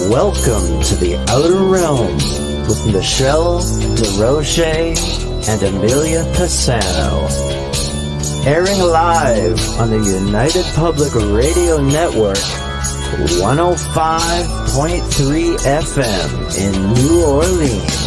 Welcome to the Outer Realm with Michelle DeRoche and Amelia Pisano. Airing live on the United Public Radio Network, 105.3 FM in New Orleans.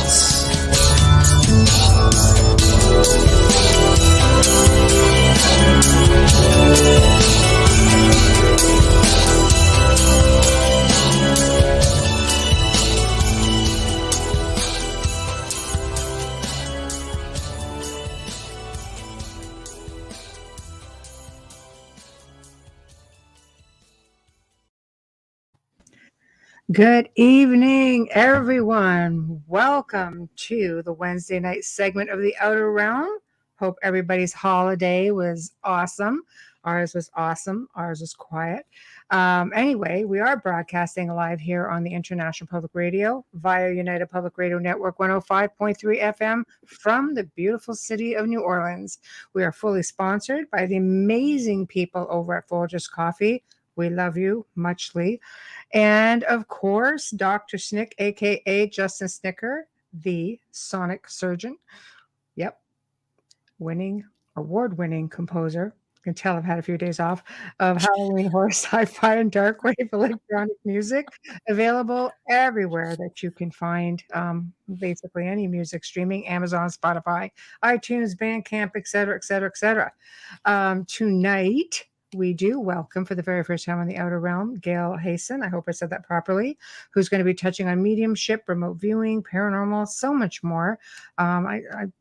Good evening, everyone. Welcome to the Wednesday night segment of the Outer Realm. Hope everybody's holiday was awesome. Ours was awesome. Ours was quiet. Anyway, we are broadcasting live here on the International Public Radio via United Public Radio Network 105.3 FM from the beautiful city of New Orleans. We are fully sponsored by the amazing people over at Folgers Coffee. We love you muchly. And of course, Dr. Snick, aka Justin Snicker, the sonic surgeon. Yep. Award-winning composer. You can tell I've had a few days off of Halloween horror, sci-fi, and dark wave electronic music. Available everywhere that you can find basically any music streaming, Amazon, Spotify, iTunes, Bandcamp, etc., etc., etc. Tonight, we do welcome for the very first time on the Outer Realm, Gail Hayssen, I hope I said that properly, who's going to be touching on mediumship, remote viewing, paranormal, so much more.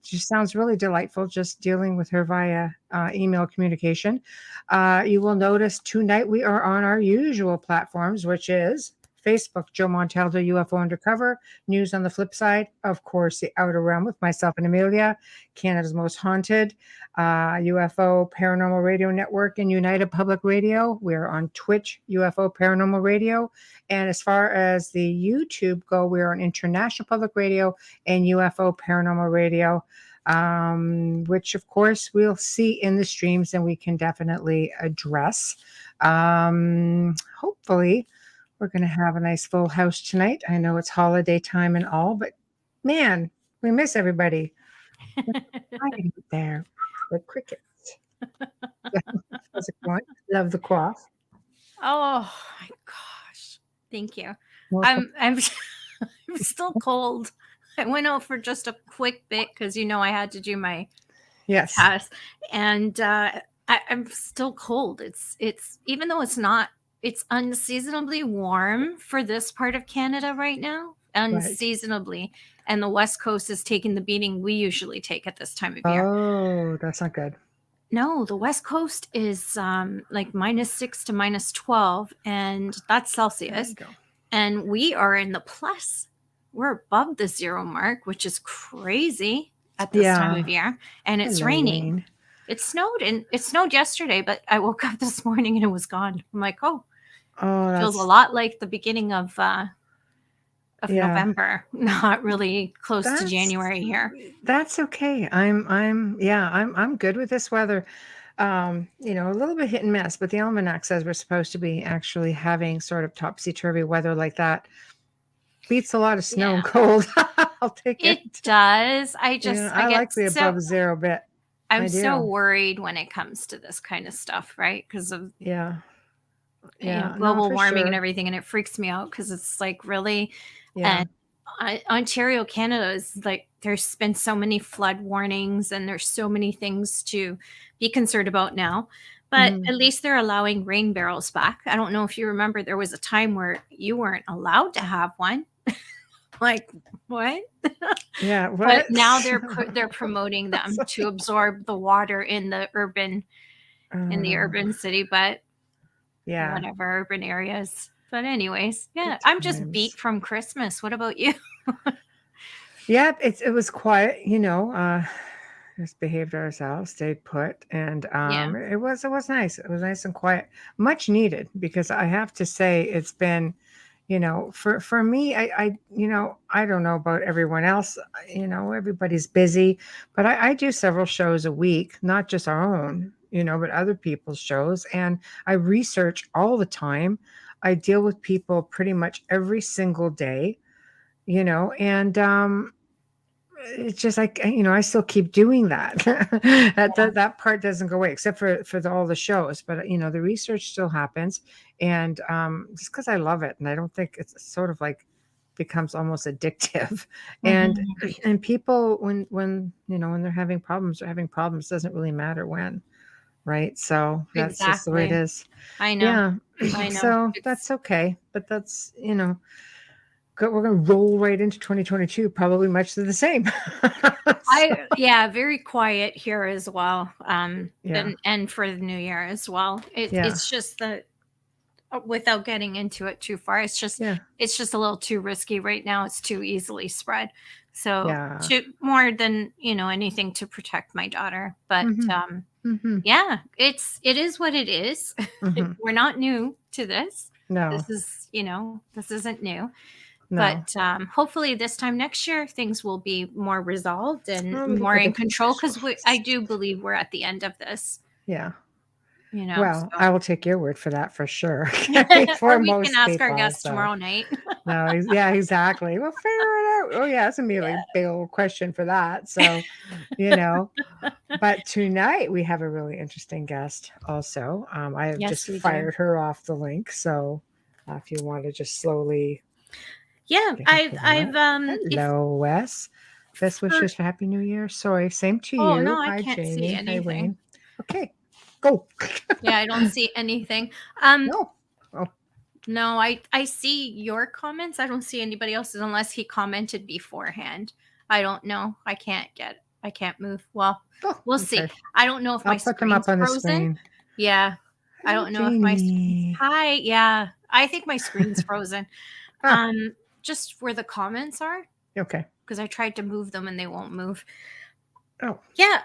She sounds really delightful just dealing with her via email communication. You will notice tonight we are on our usual platforms, which is Facebook, Joe Montaldo, UFO Undercover, News on the Flip Side, of course, the Outer Realm with myself and Amelia, Canada's Most Haunted, UFO Paranormal Radio Network, and United Public Radio. We're on Twitch, UFO Paranormal Radio. And as far as the YouTube go, we're on International Public Radio and UFO Paranormal Radio, which, of course, we'll see in the streams and we can definitely address. Hopefully, we're going to have a nice full house tonight. I know it's holiday time and all, but man, we miss everybody. There, the crickets. How's it going? Love the quaff. Oh my gosh! Thank you. I'm I'm still cold. I went out for just a quick bit because I had to do my test, and I'm still cold. It's even though it's not. It's unseasonably warm for this part of Canada right now, unseasonably. Right. And the West Coast is taking the beating we usually take at this time of year. Oh, that's not good. No, the West Coast is like -6 to -12, and that's Celsius. And we are in the plus. We're above the 0 mark, which is crazy at this time of year. And it's raining. It snowed yesterday, but I woke up this morning and it was gone. I'm like, it feels a lot like the beginning of November, not really close to January here. That's okay. I'm good with this weather. A little bit hit and miss, but the almanac says we're supposed to be actually having sort of topsy-turvy weather like that. Beats a lot of snow and cold. I'll take it. It does. I like the above zero bit. I'm so worried when it comes to this kind of stuff, right? Because of global warming and everything, and it freaks me out because it's like really, and Ontario, Canada is like there's been so many flood warnings and there's so many things to be concerned about now. But at least they're allowing rain barrels back. I don't know if you remember, there was a time where you weren't allowed to have one. Like what? Yeah, what? But now they're promoting them to absorb the water in the urban city, but whatever urban areas. But anyways, I'm just beat from Christmas. What about you? Yeah, it was quiet. Just behaved ourselves, stayed put, and it was nice. It was nice and quiet, much needed, because I have to say it's been. For me, I don't know about everyone else, everybody's busy, but I do several shows a week, not just our own, but other people's shows. And I research all the time. I deal with people pretty much every single day, and it's just like, I still keep doing that. That part doesn't go away, except for all the shows. But the research still happens, and just because I love it, and I don't think it's sort of like becomes almost addictive. And people, when they're having problems, doesn't really matter when, right? So that's just the way it is. I know. Yeah. I know. So that's okay, but that's we're going to roll right into 2022, probably much the same. Very quiet here as well. And for the new year as well. It's just that, without getting into it too far, it's just a little too risky right now. It's too easily spread. So more than, anything to protect my daughter. But it is what it is. We're not new to this. No. This is, this isn't new. No. But hopefully this time next year, things will be more resolved and more in control, because I do believe we're at the end of this. Yeah. Well, I will take your word for that for sure. Or we can ask our guests tomorrow night. No, yeah, exactly. We'll figure it out. Oh yeah, it's gonna be a big old question for that. So, but tonight we have a really interesting guest also. I have just fired her off the link. So if you want to just slowly. Yeah, I've hello, Wes. Best wishes for Happy New Year. Sorry, same to you. Oh no, I Hi, can't Jamie. see anything. Hi, Wayne. Okay, go. Yeah, I don't see anything. No. Oh. No, I see your comments. I don't see anybody else's unless he commented beforehand. I don't know. I can't move. Well, we'll see. I don't know if my screen's frozen. Yeah. I don't know if my hi. Yeah. I think my screen's frozen. Just where the comments are. Okay. Because I tried to move them and they won't move. Oh. Yeah,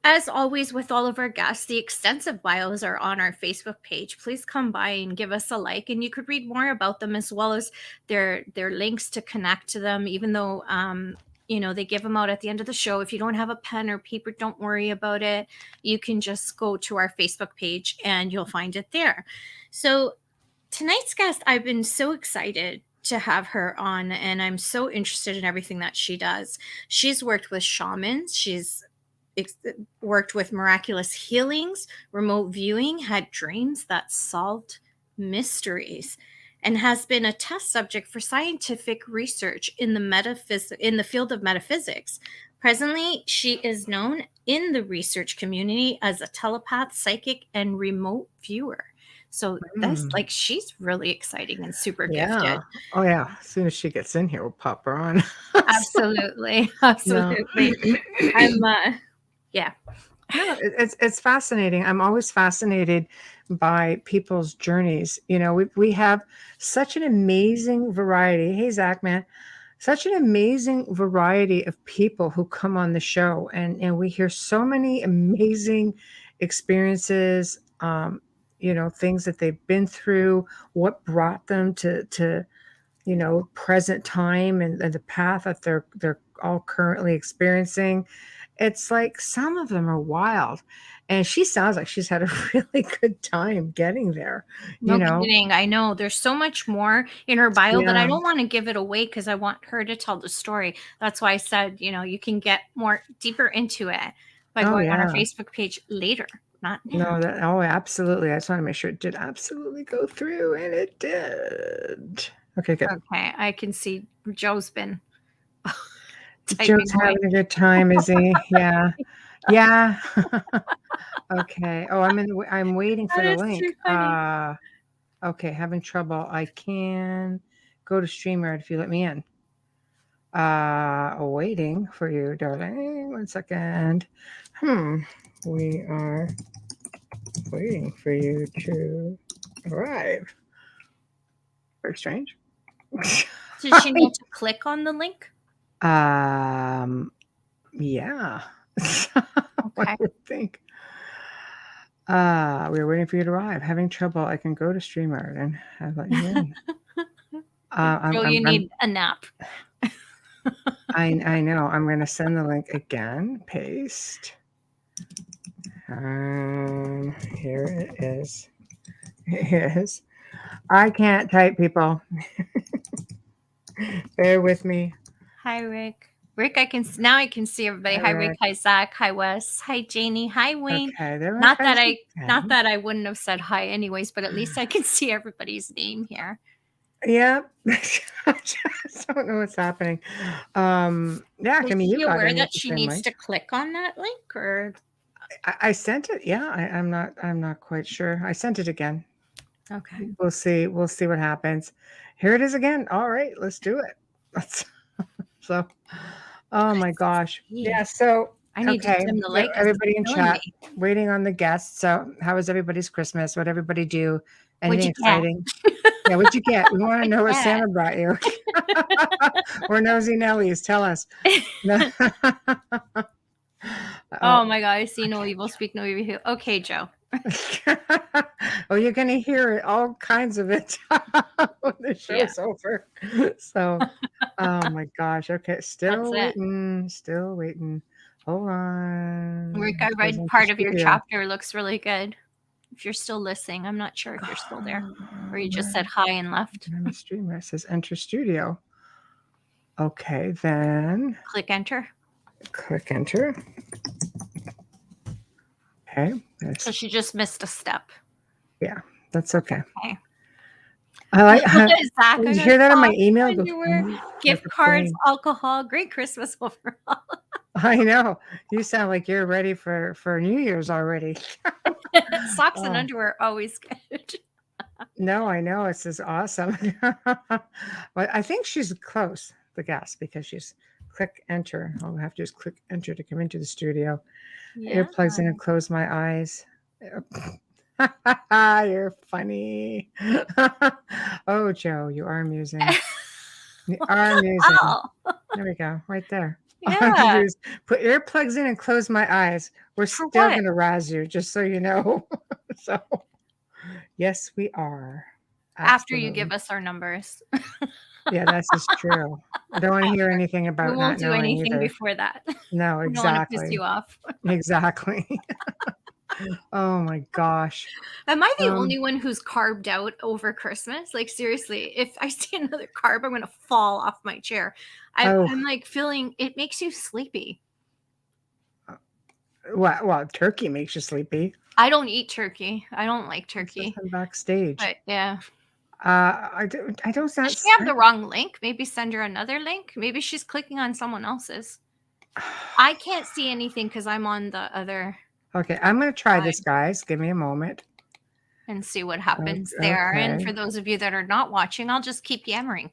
as always with all of our guests, the extensive bios are on our Facebook page. Please come by and give us a like, and you could read more about them, as well as their links to connect to them, even though they give them out at the end of the show. If you don't have a pen or paper, don't worry about it. You can just go to our Facebook page and you'll find it there. So tonight's guest, I've been so excited to have her on, and I'm so interested in everything that she does. She's worked with shamans. She's worked with miraculous healings, remote viewing, had dreams that solved mysteries, and has been a test subject for scientific research in the field of metaphysics. Presently, she is known in the research community as a telepath, psychic, and remote viewer. So that's she's really exciting and super gifted. Oh yeah. As soon as she gets in here, we'll pop her on. Absolutely. Yeah. No, it's fascinating. I'm always fascinated by people's journeys. We have such an amazing variety. Hey, Zach, man. Such an amazing variety of people who come on the show. And we hear so many amazing experiences, things that they've been through, what brought them to present time and the path that they're all currently experiencing. It's like some of them are wild, and she sounds like she's had a really good time getting there. No kidding. I know there's so much more in her bio, but I don't want to give it away because I want her to tell the story. That's why I said, you can get more deeper into it by going on our Facebook page later. Not now. No, absolutely. I just want to make sure it did absolutely go through, and it did. Okay, good. Okay, I can see Joe's been. Joe's having a good time, is he? Yeah. Yeah. Okay. Oh, I'm waiting for the link. Okay, having trouble. I can go to StreamYard if you let me in. Waiting for you, darling. 1 second. We are waiting for you to arrive. Very strange. Did she need to click on the link? Yeah. Okay. I would think. We're waiting for you to arrive. Having trouble. I can go to StreamYard and have let you in. You need a nap. I know. I'm going to send the link again. Paste. Here it is. Here it is. I can't type, people. Bear with me. Hi, Rick. Rick, I can see everybody. Hi, Rick. Hi, Zach. Hi, Wes. Hi, Janie. Hi, Wayne. Okay, there not that I wouldn't have said hi anyways, but at least I can see everybody's name here. Yeah, I just don't know what's happening. Yeah, Was she aware that she needs to click on that link, or I sent it? Yeah, I'm not quite sure. I sent it again. Okay, we'll see what happens. Here it is again. All right, let's do it. So, oh my gosh, yeah. So I need to dim the light. Everybody in chat, waiting on the guests. So, how was everybody's Christmas? What everybody do? Anything exciting? Yeah, what'd you get? We want to know what Santa brought you. Or Nosy Nellies, tell us. Oh my God, I see no evil, speak no evil. Okay, Joe. Oh, you're going to hear all kinds of it when the show's over. So, oh my gosh. Okay, still waiting. Hold on. Rick, I read part of your chapter. Looks really good. If you're still listening, I'm not sure if you're still there, or you just said hi and left. I'm a streamer. It says enter studio. Okay, then click enter. Click enter. Okay. So she just missed a step. Yeah, that's okay. I like. Did you hear that in my email? Gift cards, alcohol, great Christmas overall. I know. You sound like you're ready for New Year's already. Socks and underwear are always good. No, I know. This is awesome. But I think she's close, the guest, because she's click enter. All we have to do is click enter to come into the studio. Yeah. Earplugs in and close my eyes. You're funny. Oh, Joe, you are amusing. You are amusing. Oh. There we go. Right there. Yeah. Put earplugs in and close my eyes. We're still going to razz you, just so you know. So, yes, we are. Absolutely. After you give us our numbers. Yeah, that's just true. I don't want to hear anything about. We won't do anything either. Before that. No, exactly. We don't want to piss you off. Exactly. Oh my gosh. Am I the only one who's carved out over Christmas? Like, seriously, if I see another carb, I'm going to fall off my chair. I'm like feeling, it makes you sleepy. Well, turkey makes you sleepy. I don't eat turkey. I don't like turkey. I'm backstage. But yeah. I don't sound. Does she have the wrong link? Maybe send her another link. Maybe she's clicking on someone else's. I can't see anything because I'm on the other. Okay, I'm going to try this, guys. Give me a moment. And see what happens there. And for those of you that are not watching, I'll just keep yammering.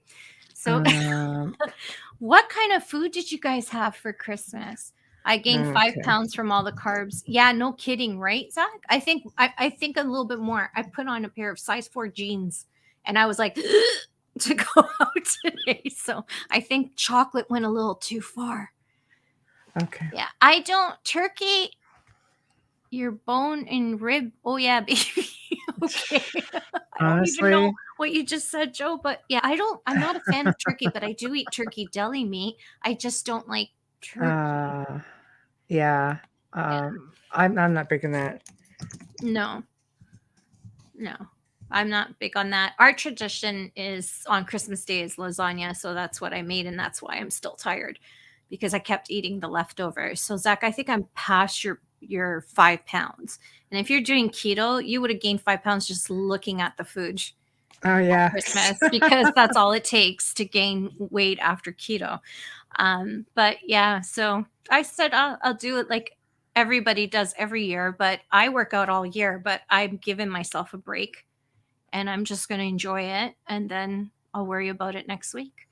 So what kind of food did you guys have for Christmas? I gained 5 pounds from all the carbs. Yeah, no kidding, right, Zach? I think a little bit more. I put on a pair of size 4 jeans and I was like to go out today. So I think chocolate went a little too far. Okay. Yeah, I don't turkey. Your bone and rib. Oh yeah, baby. Okay. I don't even know what you just said, Joe, but yeah, I'm not a fan of turkey, but I do eat turkey deli meat. I just don't like turkey. Yeah. I'm not big on that. No, I'm not big on that. Our tradition is on Christmas Day is lasagna, so that's what I made, and that's why I'm still tired because I kept eating the leftovers. So Zach, I think I'm past your 5 pounds. And if you're doing keto, you would have gained 5 pounds just looking at the food. Oh yeah. Christmas, because that's all it takes to gain weight after keto. But yeah, so I said I'll do it like everybody does every year, but I work out all year, but I'm giving myself a break and I'm just going to enjoy it. And then I'll worry about it next week.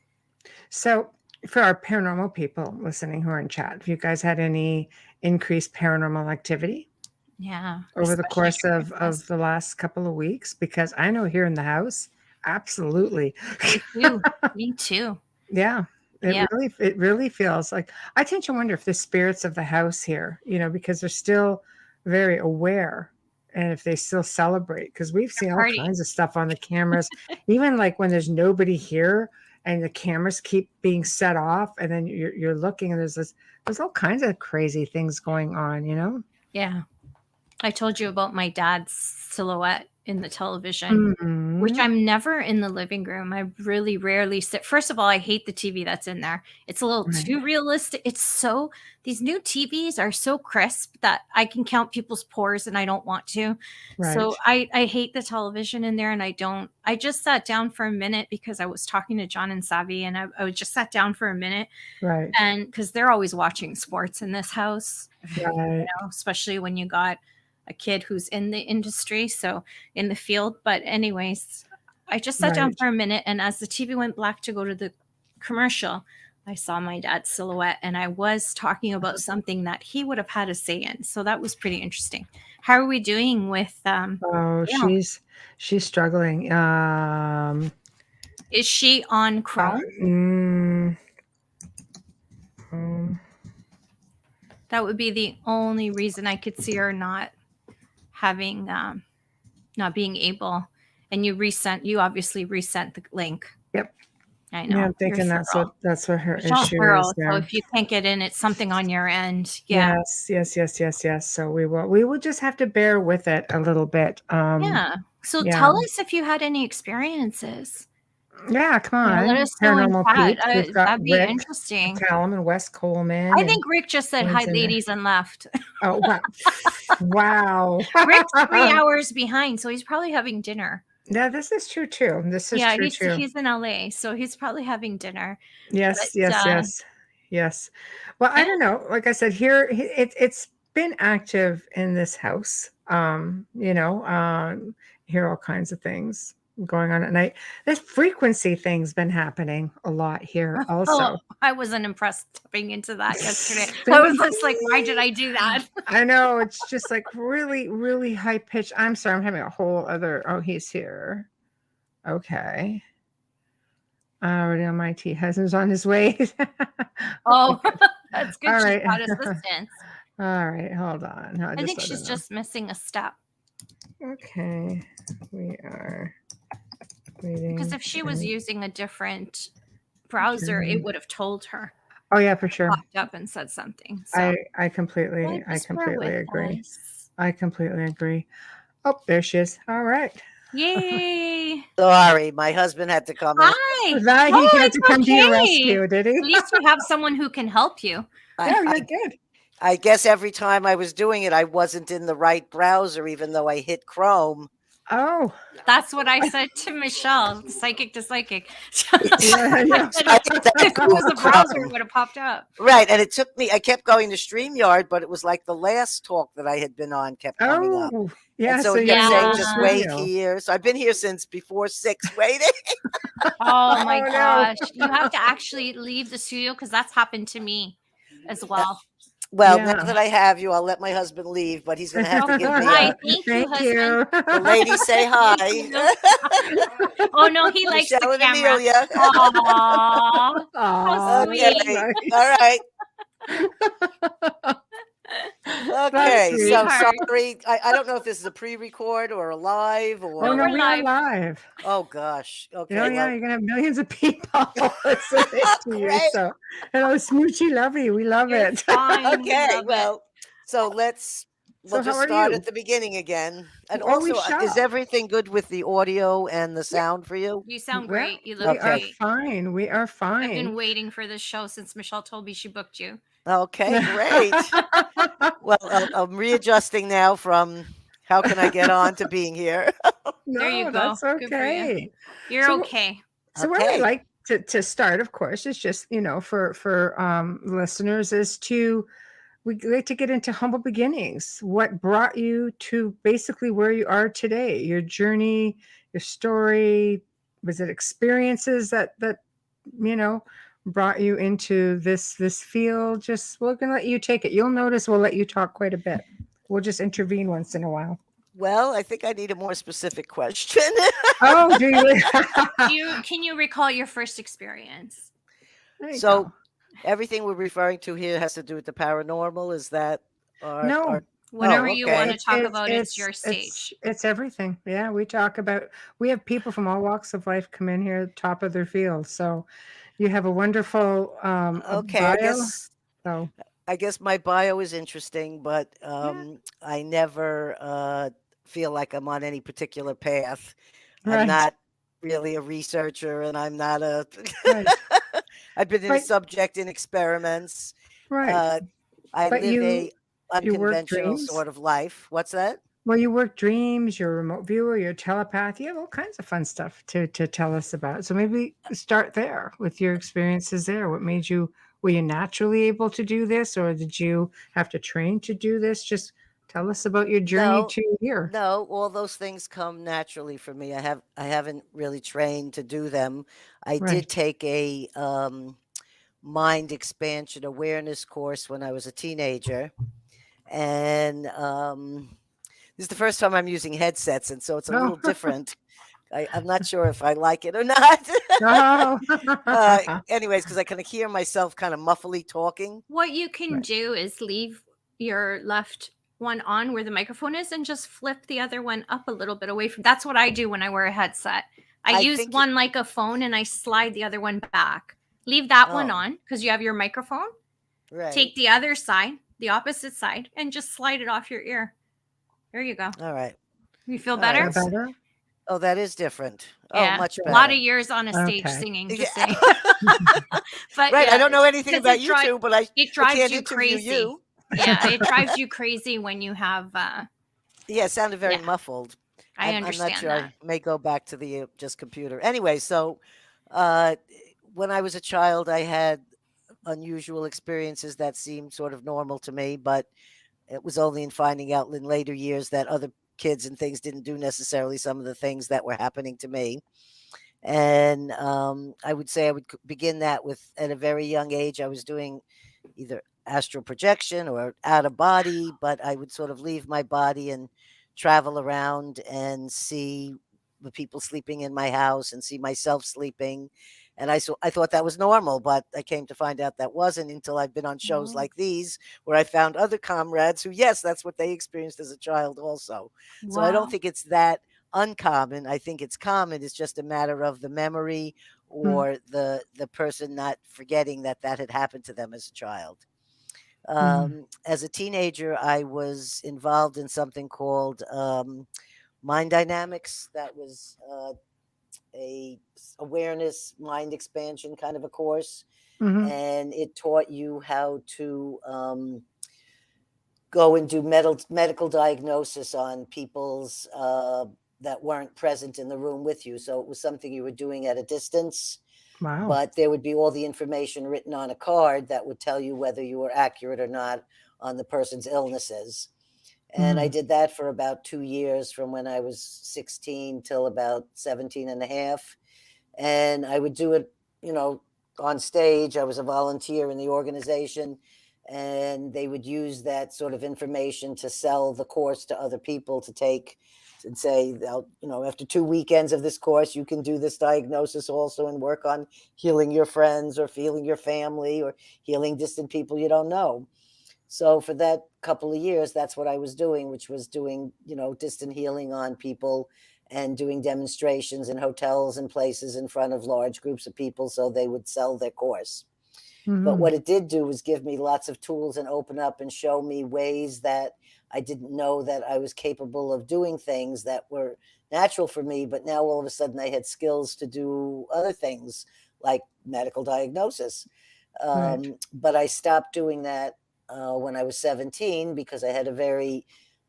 So for our paranormal people listening who are in chat, have you guys had any increased paranormal activity? Yeah. Over the course of the last couple of weeks? Because I know here in the house, absolutely. Me too. Yeah. It really feels like, I tend to wonder if the spirits of the house here, because they're still very aware and if they still celebrate, because we've seen all kinds of stuff on the cameras, even like when there's nobody here and the cameras keep being set off and then you're looking and there's all kinds of crazy things going on, Yeah. I told you about my dad's silhouette in the television, which Mhm. I'm never in the living room. I really rarely sit. First of all, I hate the TV that's in there. It's a little Right. too realistic. These new TVs are so crisp that I can count people's pores and I don't want to. So Right. I hate the television in there, and I just sat down for a minute because I was talking to John and Savi, and I just sat down for a minute, Right. and because they're always watching sports in this house, Right. especially when you got a kid who's in the industry, so in the field. But anyways, I just sat down Right. for a minute, and as the TV went black to go to the commercial, I saw my dad's silhouette, and I was talking about something that he would have had a say in. So that was pretty interesting. How are we doing with Oh, Gail? she's struggling. Is she on Chrome? That would be the only reason I could see her not having not being able. And you obviously resent the link. Yep. I know. Yeah, I'm thinking that's what her Michelle's issue thorough, is there. so if you can't get in, it's something on your end. Yeah. Yes. So we will just have to bear with it a little bit. Yeah. So yeah. tell us if you had any experiences. Yeah, come on. Let us know in Paranormal chat. peeps. We've got That'd be Rick interesting. McCallum and Wes Coleman. I think Rick just said hi, ladies, and left. Oh, wow. Wow. Rick's 3 hours behind, so he's probably having dinner. Yeah, this is true too. He's in LA, so he's probably having dinner. Yes. Well, I don't know. Like I said, here it's been active in this house. Hear all kinds of things going on at night. This frequency thing's been happening a lot here also. I wasn't impressed stepping into that yesterday. I was just like, why did I do that? I know, it's just like really, really high pitched. I'm sorry, I'm having a whole other. Oh, he's here. Okay. Already on my tea. Husband's on his way. Oh, that's good. All She's right. got assistance. All right, hold on. I think she's just missing a step. Okay, we are waiting. Because if she was using a different browser, it would have told her. Oh yeah, for sure. Popped up and said something. So I completely agree. I completely agree. Oh, there she is. All right. Yay! Sorry, my husband had to come in. Hi. He had to come to your rescue, did he? At least you have someone who can help you. You're good. I guess every time I was doing it, I wasn't in the right browser, even though I hit Chrome. Oh, that's what I said to Michelle, psychic to psychic. If it was a browser, it would have popped up. Right, and it took me. I kept going to StreamYard, but it was like the last talk that I had been on kept coming up. Yeah, and so it kept saying, just wait here. So I've been here since before 6, waiting. Oh my gosh! You have to actually leave the studio because that's happened to me as well. Well, now that I have you, I'll let my husband leave, but he's going to have to give me Thank you. The ladies say hi. Oh, no, he likes Michelle the camera. Amelia. Aww. Okay. All right. Okay, so sorry. I don't know if this is a pre-record or a live or. Oh no, we are live. Oh gosh. Okay. Oh yeah, you're gonna have millions of people listening to you. So, hello, smoochy lovey, we love it. Okay, well, so we'll just start at the beginning again. And also, is everything good with the audio and the sound for you? You sound great. You look great. We are fine. I've been waiting for this show since Michelle told me she booked you. Okay, great. Well, I'm readjusting now from how can I get on to being here. There you go. That's okay. You're okay. So where I like to start, of course, is just, for listeners is we like to get into humble beginnings. What brought you to basically where you are today? Your journey, your story. Was it experiences that brought you into this field? Just we're gonna let you take it. You'll notice we'll let you talk quite a bit. We'll just intervene once in a while. Well, I think I need a more specific question. Oh, do you? Can you recall your first experience? So everything we're referring to here has to do with the paranormal. Is that no? Whatever you want to talk about, it's your stage. It's everything. Yeah, we have people from all walks of life come in here, top of their field. So you have a wonderful bio. I guess my bio is interesting, but I never feel like I'm on any particular path. Right. I'm not really a researcher, and I'm not a. Right. I've been a Right. subject in experiments. Right. I But live a you work unconventional dreams. sort of life. What's that? Well, you work dreams, your remote viewer, your telepath. You have all kinds of fun stuff to tell us about. So maybe start there with your experiences there. What made you, were you naturally able to do this, or did you have to train to do this? Just tell us about your journey No, to here. no, all those things come naturally for me. I haven't really trained to do them. I Right. did take a mind expansion awareness course when I was a teenager, and this is the first time I'm using headsets, and so it's a Oh. little different. I'm not sure if I like it or not. Oh. Anyways, because I can hear myself kind of muffly talking. What you can Right. do is leave your left one on where the microphone is and just flip the other one up a little bit away from. That's what I do when I wear a headset. I use think one like a phone and I slide the other one back. Leave that one Oh, on because you have your microphone. right. Take the other side, the opposite side, and just slide it off your ear. There you go. All right. You feel All right, better? Feel better? Oh, that is different. Yeah. Oh, much A better. lot of years on a stage Okay. singing, Yeah. just saying. But Right. yeah, I don't know anything 'cause about you two, but I it I drives can't you interview crazy. you. Yeah, it drives you crazy when you have Yeah, it sounded very yeah, muffled. I I'm not understand sure. that. I may go back to the just computer. Anyway, so uh, when I was a child, I had unusual experiences that seemed sort of normal to me, but it was only in finding out in later years that other kids and things didn't do necessarily some of the things that were happening to me. And I would say I would begin that with at a very young age. I was doing either astral projection or out of body, but I would sort of leave my body and travel around and see the people sleeping in my house and see myself sleeping. And I thought that was normal, but I came to find out that wasn't until I've been on shows Oh, like these where I found other comrades who, yes, that's what they experienced as a child also. So I don't wow. think it's that uncommon. I think it's common. It's just a matter of the memory Mm, or the person not forgetting that that had happened to them as a child. mm, As a teenager, I was involved in something called mind dynamics. That was a awareness mind expansion kind of a course, mhm. and it taught you how to go and do medical diagnosis on people's that weren't present in the room with you. So it was something you were doing at a distance, Wow. but there would be all the information written on a card that would tell you whether you were accurate or not on the person's illnesses. And I Mm, did that for about 2 years from when I was 16 till about 17 and a half. And I would do it, you know, on stage. I was a volunteer in the organization, and they would use that sort of information to sell the course to other people to take and say, you know, after 2 weekends of this course, you can do this diagnosis also and work on healing your friends or healing your family or healing distant people you don't know. So for that couple of years, that's what I was doing, which was doing, you know, distant healing on people and doing demonstrations in hotels and places in front of large groups of people so they would sell their course. But what mhm. it did do was give me lots of tools and open up and show me ways that I didn't know that I was capable of doing things that were natural for me. But now all of a sudden I had skills to do other things like medical diagnosis. Right. But I stopped doing that when I was 17 because I had a very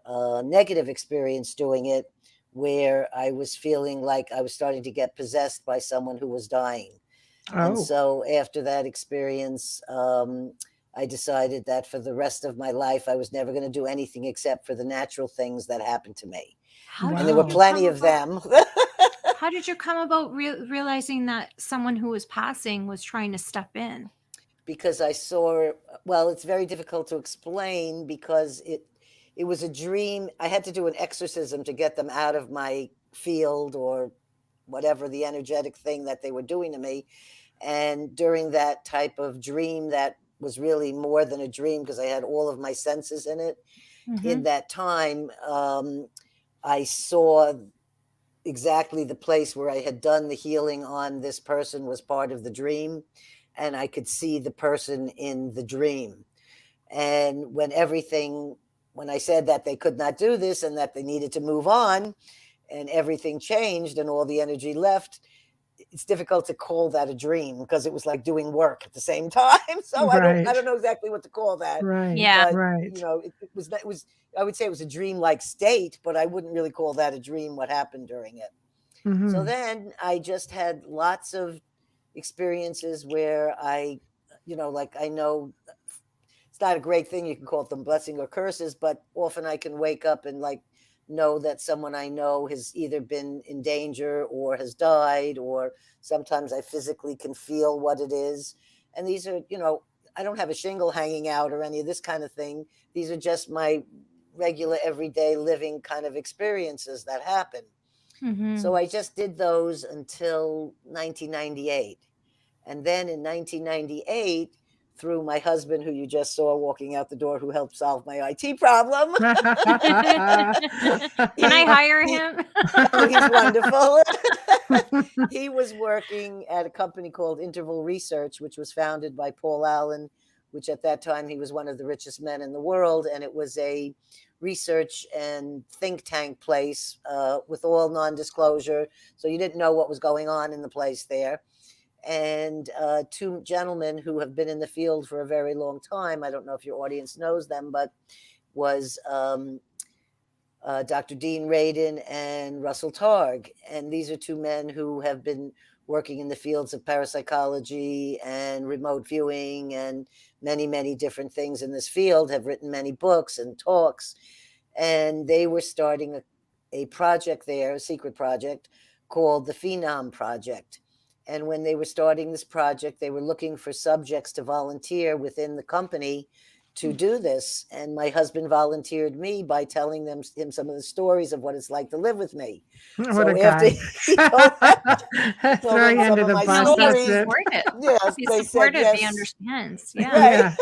negative experience doing it where I was feeling like I was starting to get possessed by someone who was dying. And Oh, so after that experience, I decided that for the rest of my life, I was never going to do anything except for the natural things that happened to me. How And there were did wow. you come plenty of about them. how did you come about realizing that someone who was passing was trying to step in? Because I saw, well, it's very difficult to explain because it was a dream. I had to do an exorcism to get them out of my field or whatever the energetic thing that they were doing to me. And during that type of dream, that was really more than a dream because I had all of my senses in it. In Mm-hmm. that time, I saw exactly the place where I had done the healing on this person was part of the dream, and I could see the person in the dream. And when everything when I said that they could not do this and that they needed to move on and everything changed and all the energy left, it's difficult to call that a dream because it was like doing work at the same time. So I don't know exactly what to call that. Yeah. But, you know, it was, I would say it was a dream-like state, but I wouldn't really call that a dream, what happened during it. So then I just had lots of experiences where I, you know, like I know it's not a great thing. You can call it them blessing or curses, but often I can wake up and like know that someone I know has either been in danger or has died, or sometimes I physically can feel what it is. And these are, you know, I don't have a shingle hanging out or any of this kind of thing. These are just my regular everyday living kind of experiences that happen. So I just did those until 1998. And then in 1998, through my husband, who you just saw walking out the door, who helped solve my IT problem. Can I hire him? Oh, he's wonderful. He was working at a company called Interval Research, which was founded by Paul Allen, which at that time he was one of the richest men in the world. And it was a research and think tank place with all non-disclosure. So you didn't know what was going on in the place there. And two gentlemen who have been in the field for a very long time. I don't know if your audience knows them, but was Dr. Dean Radin and Russell Targ. And these are two men who have been working in the fields of parapsychology and remote viewing and many, many different things in this field, have written many books and talks. And they were starting a project there, a secret project called the Phenom Project. And when they were starting this project, they were looking for subjects to volunteer within the company to do this. And my husband volunteered me by telling him some of the stories of what it's like to live with me. What so a after guy. he told Throwing them under some the of my bus. stories, Yes, they said supportive. yes. He understands. Yeah.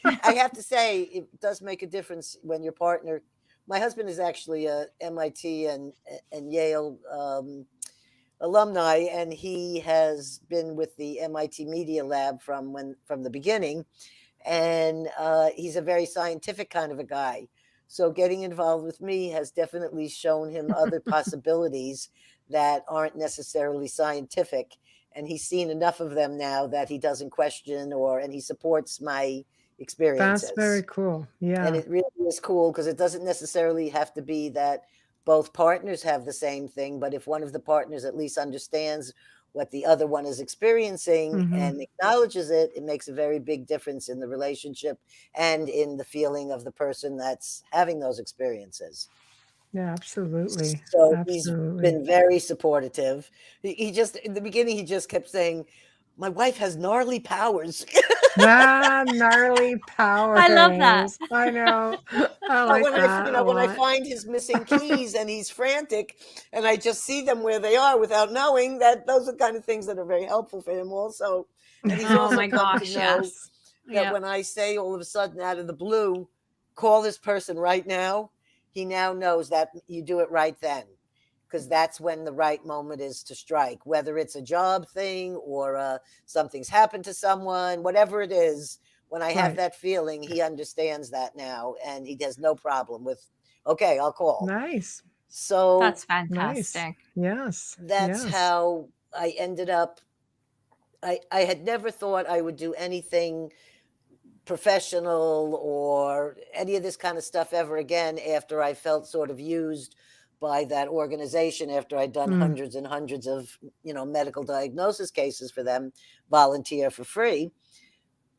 Right. I have to say, it does make a difference when your partner. My husband is actually a MIT and Yale alumni, and he has been with the MIT Media Lab from the beginning, and he's a very scientific kind of a guy. So getting involved with me has definitely shown him other possibilities that aren't necessarily scientific, and he's seen enough of them now that he doesn't question and he supports my experiences. That's very cool. Yeah. And it really is cool because it doesn't necessarily have to be that both partners have the same thing, but if one of the partners at least understands what the other one is experiencing and acknowledges it, it makes a very big difference in the relationship and in the feeling of the person that's having those experiences. Yeah, absolutely. So absolutely. He's been very supportive. He just, in the beginning, he just kept saying, my wife has gnarly powers. Gnarly powers. I love that. I know. I like that. When I find his missing keys and he's frantic, and I just see them where they are without knowing that, those are the kind of things that are very helpful for him also. And he's also my come gosh, to know yes. that when I say all of a sudden out of the blue, call this person right now, he now knows that you do it right then, because that's when the right moment is to strike, whether it's a job thing or something's happened to someone, whatever it is. When I have that feeling, he understands that now, and he has no problem with, okay, I'll call. Nice. So that's fantastic. Nice. Yes. That's how I ended up. I had never thought I would do anything professional or any of this kind of stuff ever again after I felt sort of used by that organization, after I'd done hundreds and hundreds of, medical diagnosis cases for them, volunteer for free,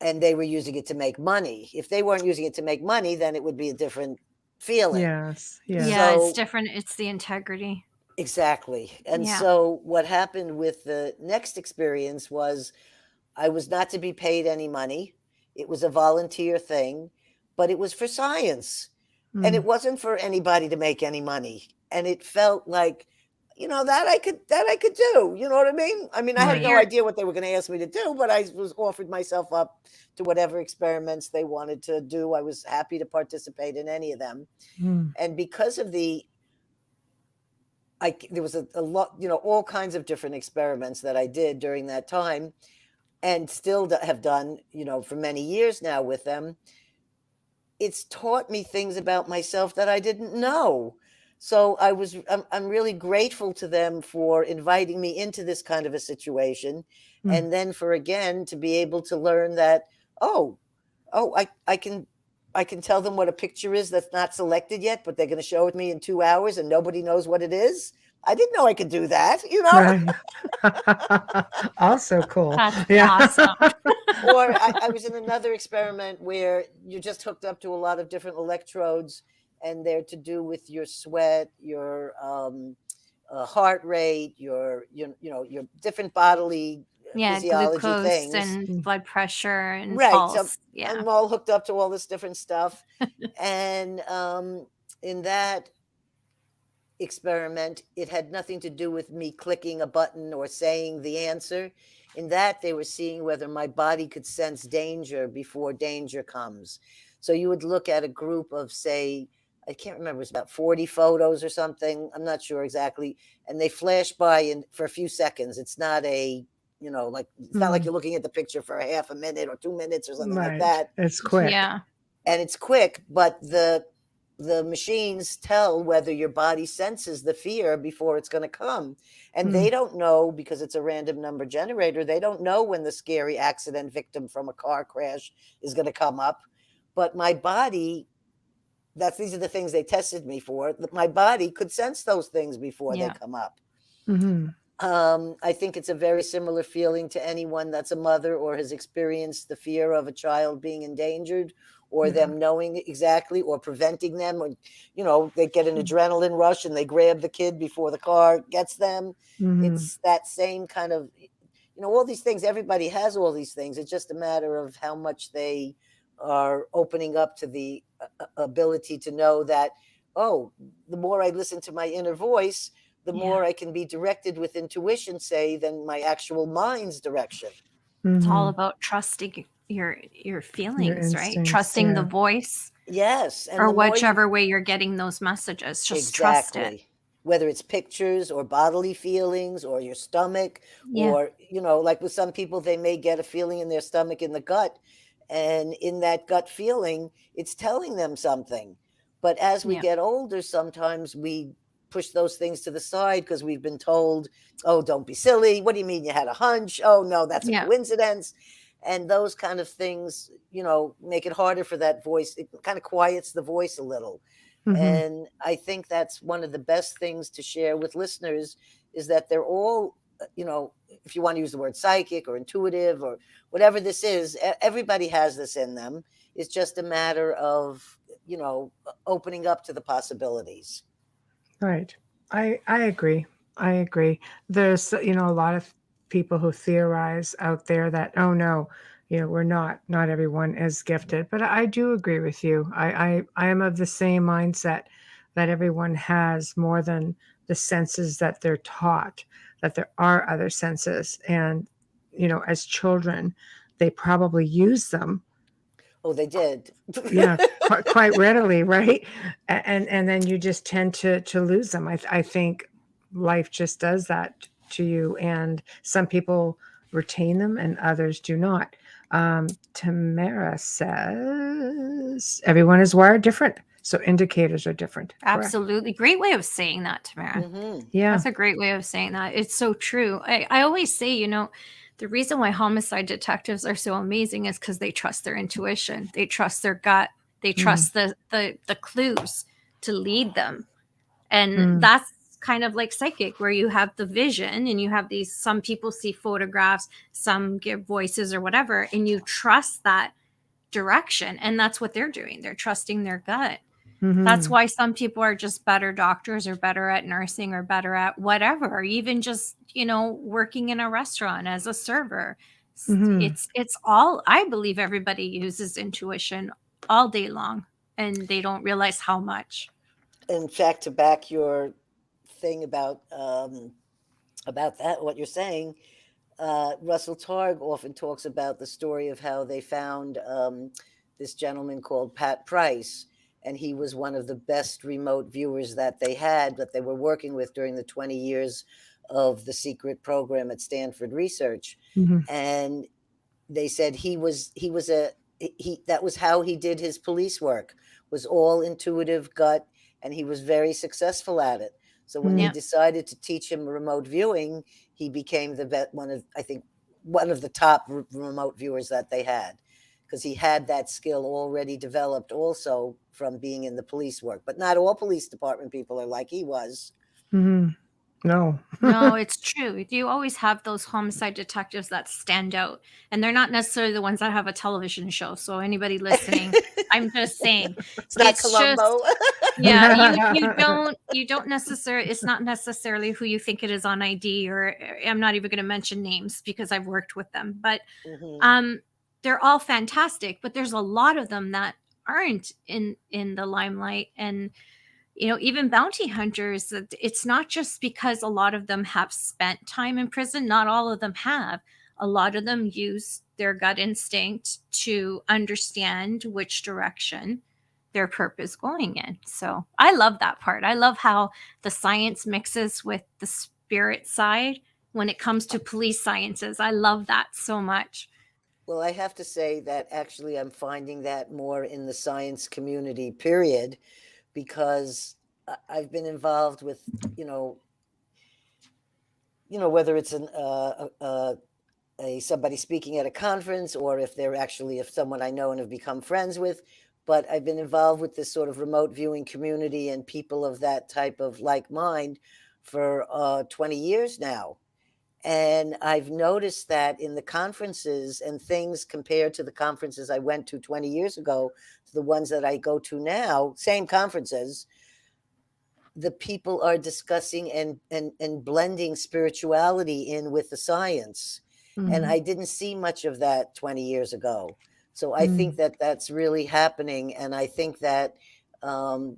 and they were using it to make money. If they weren't using it to make money, then it would be a different feeling. Yes. Yeah, it's different. It's the integrity. Exactly. And so what happened with the next experience was I was not to be paid any money. It was a volunteer thing, but it was for science. And it wasn't for anybody to make any money. And it felt like, that I could do. You know what I mean? I mean, I had no idea what they were going to ask me to do, but I was offered myself up to whatever experiments they wanted to do. I was happy to participate in any of them. And because of there was a lot, all kinds of different experiments that I did during that time and still have done, for many years now with them. it's taught me things about myself that I didn't know. So I'm really grateful to them for inviting me into this kind of a situation. And then for, again, to be able to learn that, I can tell them what a picture is that's not selected yet, but they're going to show it to me in 2 hours and nobody knows what it is. I didn't know I could do that, Right. Also cool. That's awesome. Or I was in another experiment where you're just hooked up to a lot of different electrodes, and they're to do with your sweat, your heart rate, your different bodily physiology glucose things, and blood pressure and right? pulse. So I'm all hooked up to all this different stuff, and in that experiment, it had nothing to do with me clicking a button or saying the answer. In that, they were seeing whether my body could sense danger before danger comes. So you would look at a group of, say, I can't remember, it was about 40 photos or something. I'm not sure exactly. And they flash by for a few seconds. It's not it's not like you're looking at the picture for a half a minute or 2 minutes or something like that. It's quick. Yeah. And it's quick, but the machines tell whether your body senses the fear before it's going to come. And they don't know, because it's a random number generator, they don't know when the scary accident victim from a car crash is going to come up. But my body, these are the things they tested me for. My body could sense those things before they come up. I think it's a very similar feeling to anyone that's a mother or has experienced the fear of a child being endangered, or them knowing exactly, or preventing them, or, they get an adrenaline rush and they grab the kid before the car gets them. It's that same kind of, all these things. Everybody has all these things. It's just a matter of how much they are opening up to the ability to know that, the more I listen to my inner voice, the more I can be directed with intuition, say, than my actual mind's direction. It's all about trusting your feelings, right? Trusting the voice. Yes. And or whichever way you're getting those messages, just trust it. Whether it's pictures or bodily feelings or your stomach, or, like with some people, they may get a feeling in their stomach, in the gut. And in that gut feeling, it's telling them something. But as we get older, sometimes we push those things to the side because we've been told, don't be silly. What do you mean you had a hunch? Oh, no, that's a coincidence. And those kind of things, make it harder for that voice. It kind of quiets the voice a little. And I think that's one of the best things to share with listeners, is that they're all, if you want to use the word psychic or intuitive or whatever this is, everybody has this in them. It's just a matter of, opening up to the possibilities. Right. I agree. There's, a lot of people who theorize out there that, oh no, we're not everyone is gifted. But I do agree with you. I am of the same mindset that everyone has more than the senses that they're taught, that there are other senses. And, as children, they probably use them. Oh, they did. quite readily, right? And then you just tend to lose them. I think life just does that to you, and some people retain them and others do not. Tamara says everyone is wired different, so indicators are different. Absolutely. Great way of saying that, Tamara. Yeah, that's a great way of saying that. It's so true. I always say, the reason why homicide detectives are so amazing is because they trust their intuition. They trust their gut. They trust the clues to lead them. And that's kind of like psychic, where you have the vision and you have these, some people see photographs, some give voices or whatever, and you trust that direction. And that's what they're doing. They're trusting their gut. That's why some people are just better doctors or better at nursing or better at whatever, or even just, working in a restaurant as a server. It's all, I believe everybody uses intuition all day long and they don't realize how much. In fact, to back your thing about that, what you're saying, Russell Targ often talks about the story of how they found this gentleman called Pat Price. And he was one of the best remote viewers that they were working with during the 20 years of the secret program at Stanford Research. And they said he was that was how he did his police work, was all intuitive gut, and he was very successful at it. So when they decided to teach him remote viewing, he became one of the top remote viewers that they had, because he had that skill already developed also from being in the police work. But not all police department people are like he was. Mm-hmm. No. No, it's true. You always have those homicide detectives that stand out, and they're not necessarily the ones that have a television show. So anybody listening, I'm just saying, it's not Columbo. You don't necessarily, it's not necessarily who you think it is on ID, or I'm not even going to mention names because I've worked with them, but they're all fantastic, but there's a lot of them that aren't in the limelight. And even bounty hunters, it's not just because a lot of them have spent time in prison. Not all of them have. A lot of them use their gut instinct to understand which direction their purpose going in. So I love that part. I love how the science mixes with the spirit side when it comes to police sciences. I love that so much. Well, I have to say that actually I'm finding that more in the science community, period, because I've been involved with, whether it's somebody speaking at a conference, or if someone I know and have become friends with, but I've been involved with this sort of remote viewing community and people of that type of like mind for 20 years now. And I've noticed that in the conferences and things compared to the conferences I went to 20 years ago, to the ones that I go to now, same conferences, the people are discussing and blending spirituality in with the science. And I didn't see much of that 20 years ago. So I think that that's really happening. And I think that on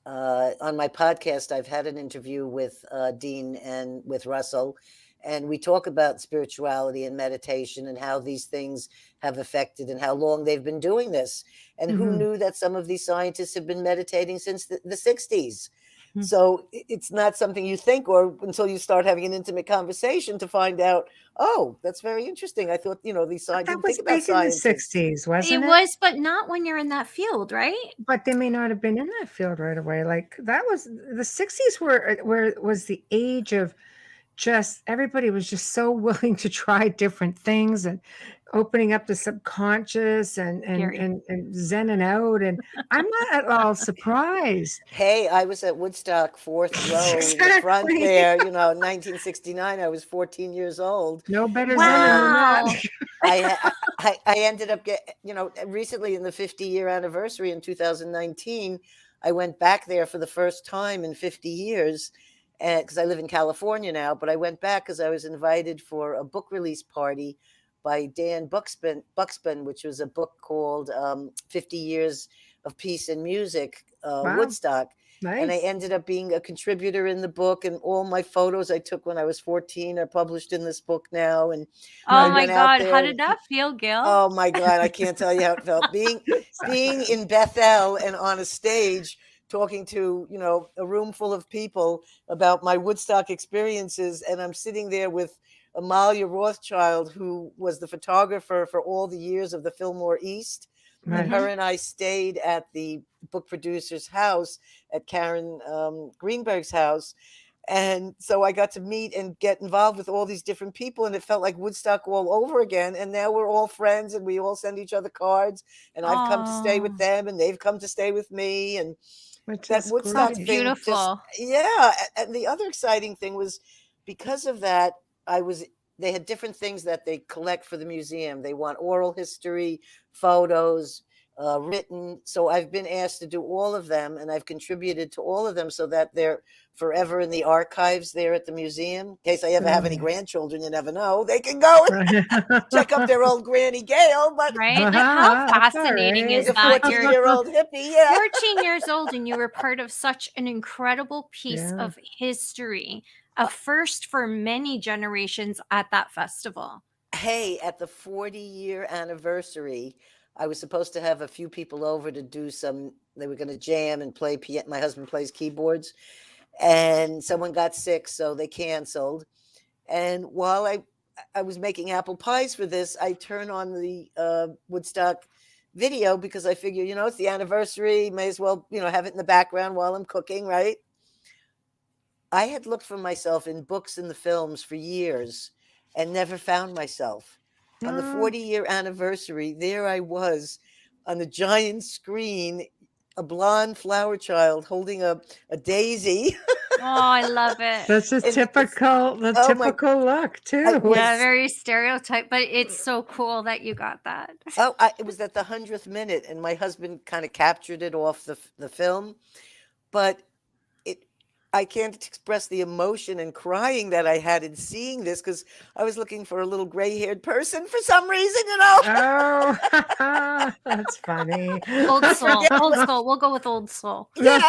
my podcast, I've had an interview with Dean and with Russell, and we talk about spirituality and meditation and how these things have affected and how long they've been doing this. And who knew that some of these scientists have been meditating since the 60s? So it's not something you think, or until you start having an intimate conversation to find out, oh, that's very interesting. I thought, these scientists didn't think about science. That was back in the 60s, wasn't it? It was, but not when you're in that field, right? But they may not have been in that field right away. Like that was the 60s where was the age of just everybody was just so willing to try different things and opening up the subconscious and zenning out. And I'm not at all surprised. Hey, I was at Woodstock, 4th row in the front there, 1969. I was 14 years old. No better zenning than that. I ended up recently in the 50-year anniversary in 2019, I went back there for the first time in 50 years. Because I live in California now, but I went back because I was invited for a book release party by Dan Buxton, which was a book called 50 Years of Peace and Music, Woodstock. Nice. And I ended up being a contributor in the book, and all my photos I took when I was 14 are published in this book now. And oh my God, how did that feel, Gail? Oh my God, I can't tell you how it felt being in Bethel and on a stage, talking to, a room full of people about my Woodstock experiences. And I'm sitting there with Amalia Rothschild, who was the photographer for all the years of the Fillmore East. And her and I stayed at the book producer's house, at Karen Greenberg's house. And so I got to meet and get involved with all these different people, and it felt like Woodstock all over again. And now we're all friends, and we all send each other cards, and I've come to stay with them, and they've come to stay with me. And that Woodstock thing, beautiful. And the other exciting thing was, because of that, they had different things that they collect for the museum. They want oral history, photos, written. So I've been asked to do all of them, and I've contributed to all of them so that they're forever in the archives there at the museum. In case I ever have any grandchildren, you never know. They can go and check up their old Granny Gail. But like, how fascinating is that? You're a 14-year-old hippie, 14 years old, and you were part of such an incredible piece of history, a first for many generations at that festival. Hey, at the 40-year anniversary, I was supposed to have a few people over to do they were going to jam and play piano. My husband plays keyboards, and someone got sick, so they canceled. And while I was making apple pies for this, I turn on the Woodstock video because I figure, it's the anniversary, may as well, have it in the background while I'm cooking, right? I had looked for myself in books and the films for years and never found myself. On the 40-year anniversary, there I was on the giant screen, a blonde flower child holding a daisy. Oh, I love it. That's a typical look too. Yeah, very stereotype, but it's so cool that you got that. It was at the 100th minute, and my husband kind of captured it off the film, but I can't express the emotion and crying that I had in seeing this because I was looking for a little gray-haired person for some reason, Oh, that's funny. Old soul. Old soul. We'll go with old soul. Yeah.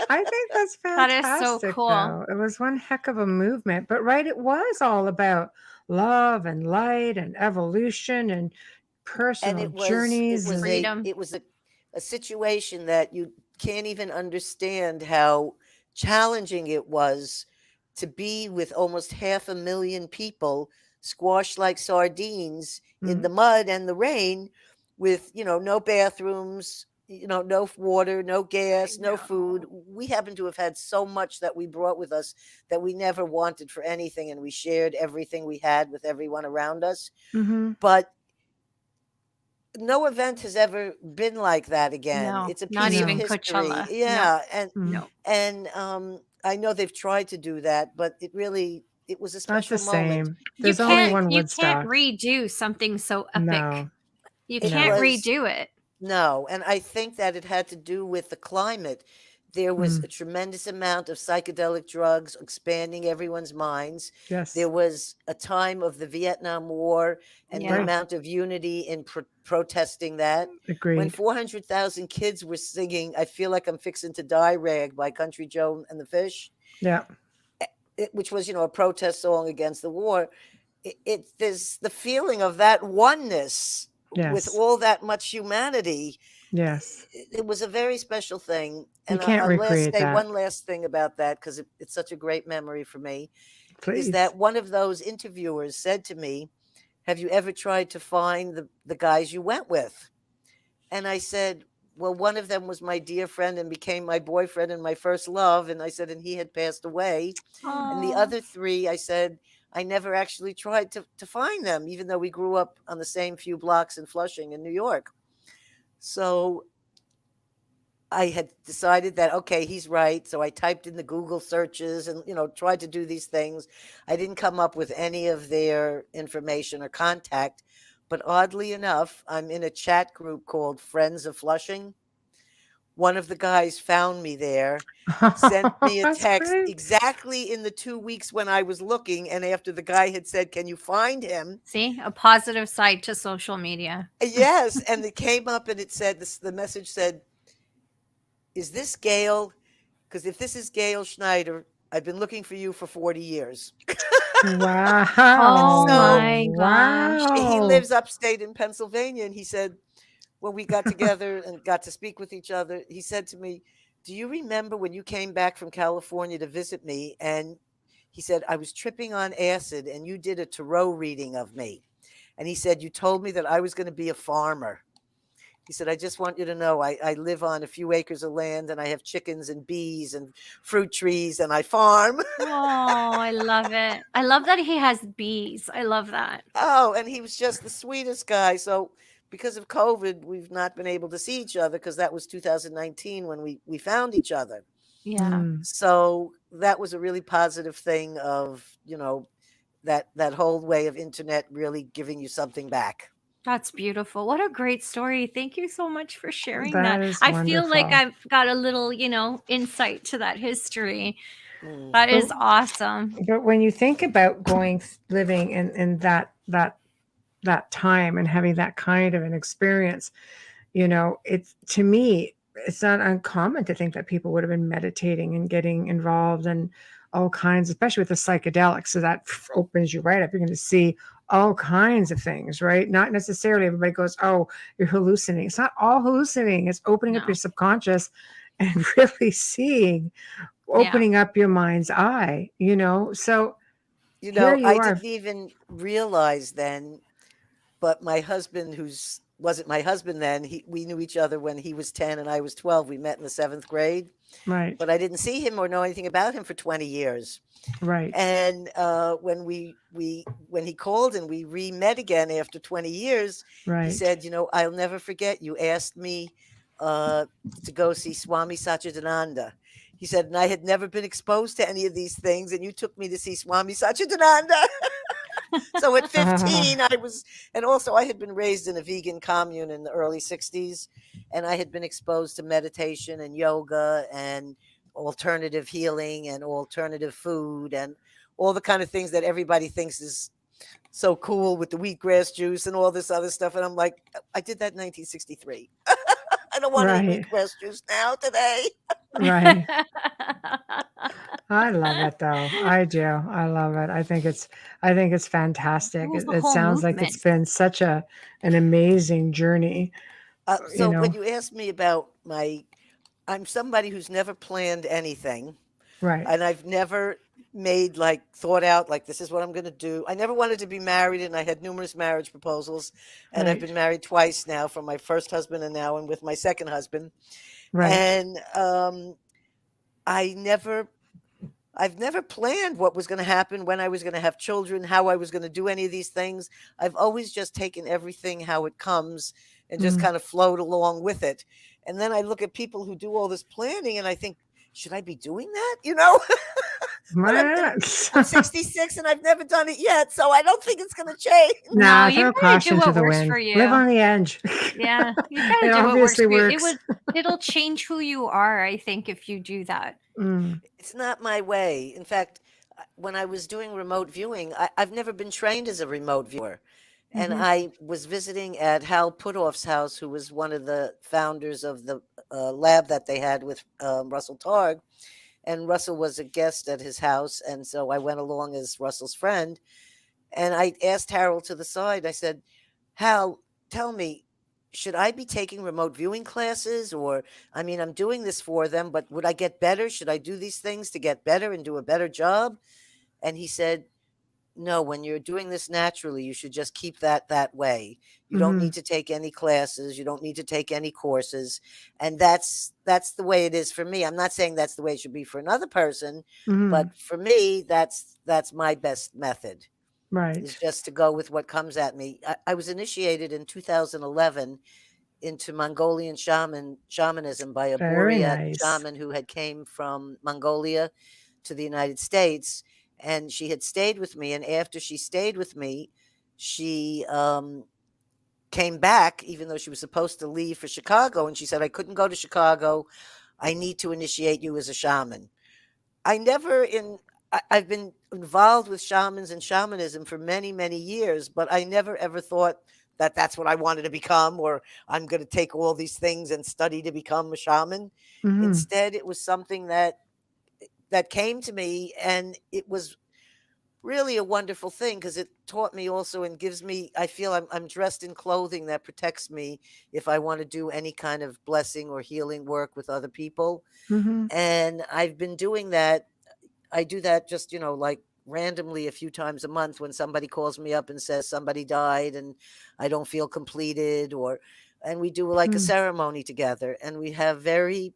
I think that's fantastic. That is so cool. Though. It was one heck of a movement. But right, it was all about love and light and evolution and personal journeys. It was freedom. It was a situation that you can't even understand how challenging it was to be with almost 500,000 people squashed like sardines in the mud and the rain with, no bathrooms, no water, no gas, no food. We happen to have had so much that we brought with us that we never wanted for anything. And we shared everything we had with everyone around us. But no event has ever been like that again. No, it's a piece not of even history. Coachella. Yeah, No. and I know they've tried to do that, but it was a special That's the moment. same. There's only one Woodstock. You can't redo something so epic. No. You can't redo it. No, and I think that it had to do with the climate. There was a tremendous amount of psychedelic drugs expanding everyone's minds. Yes. There was a time of the Vietnam War and the amount of unity in protesting that. Agreed. When 400,000 kids were singing "I Feel Like I'm Fixin' to Die" Rag by Country Joe and the Fish, which was, a protest song against the war, there's the feeling of that oneness with all that much humanity. Yes. It was a very special thing. And you can't recreate that. One last thing about that, because it's such a great memory for me, Please. is that one of those interviewers said to me, "Have you ever tried to find the guys you went with?" And I said, "Well, one of them was my dear friend and became my boyfriend and my first love." And I said, and he had passed away. And the other three, I said, I never actually tried to find them, even though we grew up on the same few blocks in Flushing in New York. So I had decided that, okay, he's right. So I typed in the Google searches and, tried to do these things. I didn't come up with any of their information or contact. But oddly enough, I'm in a chat group called Friends of Flushing. One of the guys found me there, sent me a text exactly in the 2 weeks when I was looking. And after the guy had said, "Can you find him?" See, a positive side to social media. Yes. And it came up and it said, the message said, "Is this Gail? Because if this is Gail Schneider, I've been looking for you for 40 years. Wow. Oh my gosh. He lives upstate in Pennsylvania. And he said, when we got together and got to speak with each other, he said to me, "Do you remember when you came back from California to visit me?" And he said, "I was tripping on acid and you did a tarot reading of me." And he said, "You told me that I was going to be a farmer." He said, "I just want you to know I live on a few acres of land and I have chickens and bees and fruit trees and I farm." Oh, I love it. I love that he has bees. I love that. Oh, and he was just the sweetest guy. So because of COVID, we've not been able to see each other because that was 2019 when we found each other. Yeah. So that was a really positive thing of, that whole way of internet really giving you something back. That's beautiful. What a great story. Thank you so much for sharing That that. is I feel like wonderful. I've got a little, insight to that history. That is awesome. But when you think about living in that time and having that kind of an experience, it's, to me, it's not uncommon to think that people would have been meditating and getting involved in all kinds, especially with the psychedelics. So that opens you right up. You're going to see all kinds of things, right? Not necessarily everybody goes, "Oh, you're hallucinating." It's not all hallucinating. It's opening up your subconscious and really seeing, opening up your mind's eye, So I didn't even realize then, but my husband, who's wasn't my husband then. We knew each other when he was 10 and I was 12. We met in the 7th grade. Right. But I didn't see him or know anything about him for 20 years. Right. And when he called and we re-met again after 20 years, he said, I'll never forget you asked me to go see Swami Satchidananda. He said, and I had never been exposed to any of these things, and you took me to see Swami Satchidananda. So at 15, and also I had been raised in a vegan commune in the early 60s, and I had been exposed to meditation and yoga and alternative healing and alternative food and all the kind of things that everybody thinks is so cool with the wheatgrass juice and all this other stuff. And I'm like, I did that in 1963. I don't want any wheatgrass juice now today. Right. I love it though. I do. I love it. I think it's fantastic. It sounds like it's been such an amazing journey. So when you ask me about I'm somebody who's never planned anything. Right. And I've never made thought out, this is what I'm going to do. I never wanted to be married, and I had numerous marriage proposals, and I've been married twice now, from my first husband and now, and with my second husband. Right. And I've never planned what was going to happen, when I was going to have children, how I was going to do any of these things. I've always just taken everything how it comes and just kind of flowed along with it. And then I look at people who do all this planning and I think, should I be doing that? I'm 66 and I've never done it yet, so I don't think it's going to change. No, you gotta do what works for you. Live on the edge. Yeah, you gotta do what works for you. It'll change who you are, I think, if you do that. It's not my way. In fact, when I was doing remote viewing, I've never been trained as a remote viewer. And I was visiting at Hal Puthoff's house, who was one of the founders of the lab that they had with Russell Targ. And Russell was a guest at his house. And so I went along as Russell's friend. And I asked Harold to the side, I said, Hal, tell me, should I be taking remote viewing classes? Or, I'm doing this for them, but would I get better? Should I do these things to get better and do a better job? And he said, no, when you're doing this naturally, you should just keep that way. You don't need to take any classes. You don't need to take any courses. And that's the way it is for me. I'm not saying that's the way it should be for another person, but for me, that's my best method. Right. Is just to go with what comes at me. I was initiated in 2011 into Mongolian shamanism by a Buriat shaman who had came from Mongolia to the United States. And she had stayed with me. And after she stayed with me, she came back, even though she was supposed to leave for Chicago. And she said, I couldn't go to Chicago. I need to initiate you as a shaman. I've been involved with shamans and shamanism for many, many years, but I never ever thought that that's what I wanted to become, or I'm going to take all these things and study to become a shaman. Instead, it was something that came to me, and it was really a wonderful thing because it taught me also and gives me, I feel I'm dressed in clothing that protects me if I want to do any kind of blessing or healing work with other people. And I've been doing that. I do that just, randomly a few times a month when somebody calls me up and says somebody died and I don't feel completed, and we do a ceremony together, and we have very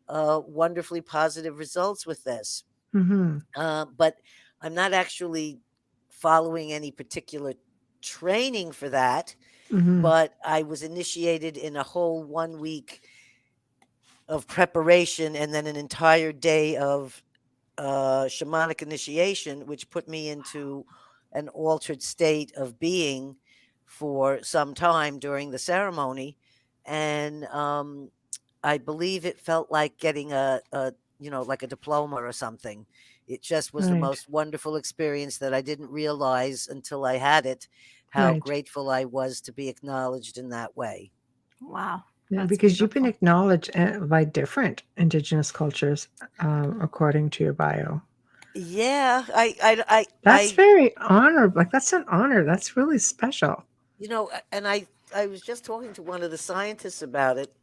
wonderfully positive results with this. But I'm not actually following any particular training for that, but I was initiated in a whole 1 week of preparation and then an entire day of shamanic initiation, which put me into an altered state of being for some time during the ceremony. And I believe it felt like getting a diploma or something. It just was the most wonderful experience that I didn't realize until I had it, how grateful I was to be acknowledged in that way. Wow. Yeah, because you've been acknowledged by different indigenous cultures, according to your bio. Yeah, that's very honorable. That's an honor. That's really special. And I was just talking to one of the scientists about it,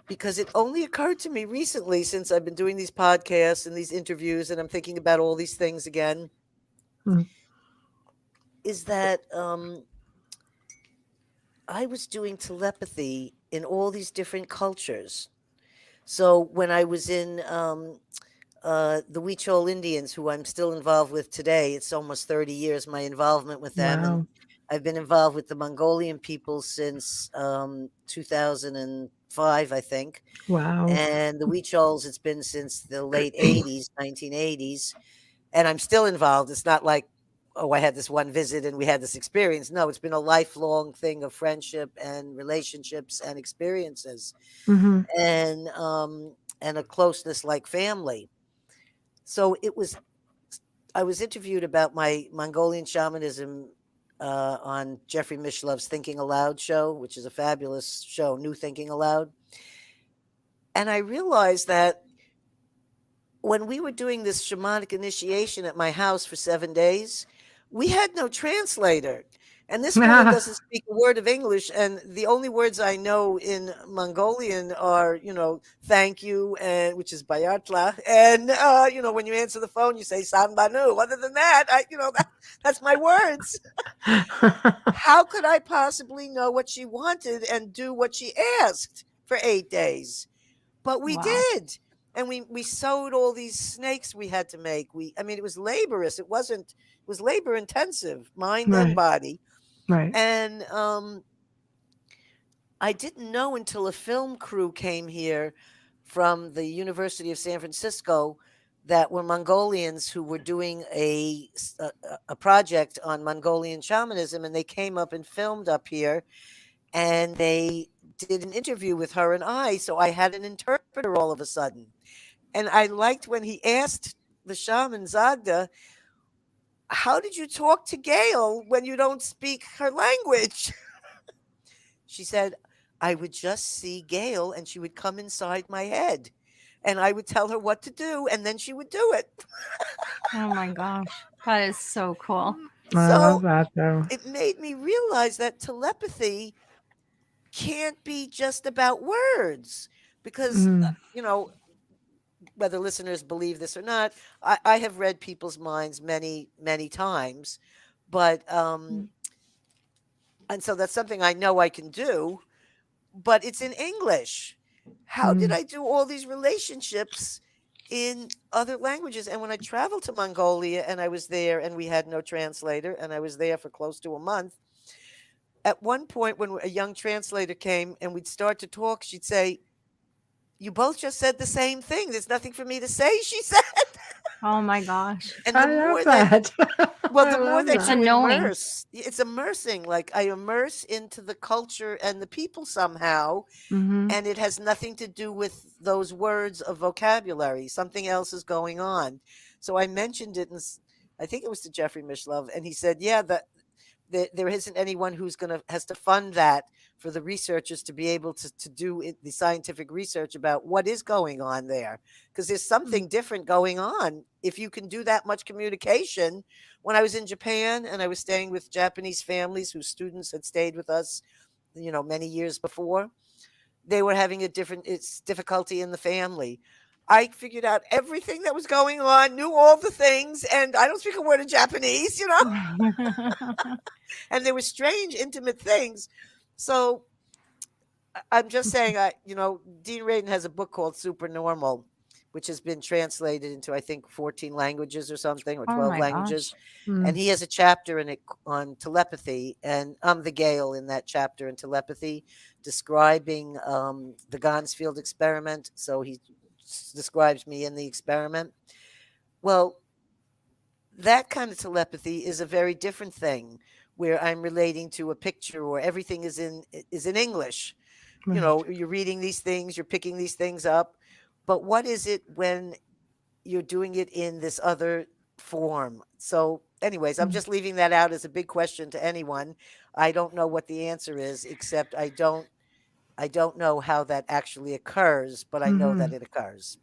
because it only occurred to me recently, since I've been doing these podcasts and these interviews, and I'm thinking about all these things again, is that I was doing telepathy in all these different cultures. So when I was in the Huichol Indians, who I'm still involved with today, it's almost 30 years my involvement with them, and Wow. I've been involved with the Mongolian people since 2005, I think. Wow. And the Huichols, it's been since the late 80s, 1980s, and I'm still involved. It's not like, oh, I had this one visit and we had this experience. No, it's been a lifelong thing of friendship and relationships and experiences, Mm-hmm. and a closeness like family. So I was interviewed about my Mongolian shamanism on Jeffrey Mishlov's Thinking Aloud show, which is a fabulous show, New Thinking Aloud. And I realized that when we were doing this shamanic initiation at my house for 7 days, we had no translator. And this woman doesn't speak a word of English. And the only words I know in Mongolian are, thank you, and which is bayatla. And, when you answer the phone, you say sanbanu. Other than that, that's my words. How could I possibly know what she wanted and do what she asked for 8 days? But we did. And we sewed all these snakes we had to make. It was laborious. It was labor intensive, mind and body. Right. And I didn't know until a film crew came here from the University of San Francisco that were Mongolians who were doing a project on Mongolian shamanism, and they came up and filmed up here, and they did an interview with her and I, so I had an interpreter all of a sudden. And I liked when he asked the shaman Zagda, how did you talk to Gail when you don't speak her language? She said, I would just see Gail and she would come inside my head and I would tell her what to do and then she would do it. Oh my gosh. That is so cool. I love that though. It made me realize that telepathy can't be just about words because, whether listeners believe this or not, I have read people's minds many, many times, but, and so that's something I know I can do, but it's in English. How did I do all these relationships in other languages? And when I traveled to Mongolia and I was there and we had no translator and I was there for close to a month, at one point when a young translator came and we'd start to talk, she'd say, you both just said the same thing. There's nothing for me to say, she said. Oh my gosh. And I love that. Well, the more that It's you knowing. immerse, it's immersing. Like I immerse into the culture and the people somehow, Mm-hmm. and it has nothing to do with those words of vocabulary. Something else is going on. So I mentioned it, and I think it was to Jeffrey Mishlove, and he said, "Yeah, that there isn't anyone who's has to fund that for the researchers to be able to do the scientific research about what is going on there, because there's something different going on if you can do that much communication." When I was in Japan and I was staying with Japanese families whose students had stayed with us, many years before, they were having it's difficulty in the family. I figured out everything that was going on, knew all the things, and I don't speak a word of Japanese, and they were strange, intimate things. So I'm just saying, Dean Radin has a book called Supernormal, which has been translated into, I think, 14 languages or something, or 12 languages. And he has a chapter in it on telepathy. And I'm the Gail in that chapter in telepathy, describing the Gansfield experiment. So he describes me in the experiment. Well, that kind of telepathy is a very different thing, where I'm relating to a picture or everything is in English. You're reading these things, you're picking these things up. But what is it when you're doing it in this other form? So anyways, I'm just leaving that out as a big question to anyone. I don't know what the answer is, except I don't know how that actually occurs, but I know that it occurs.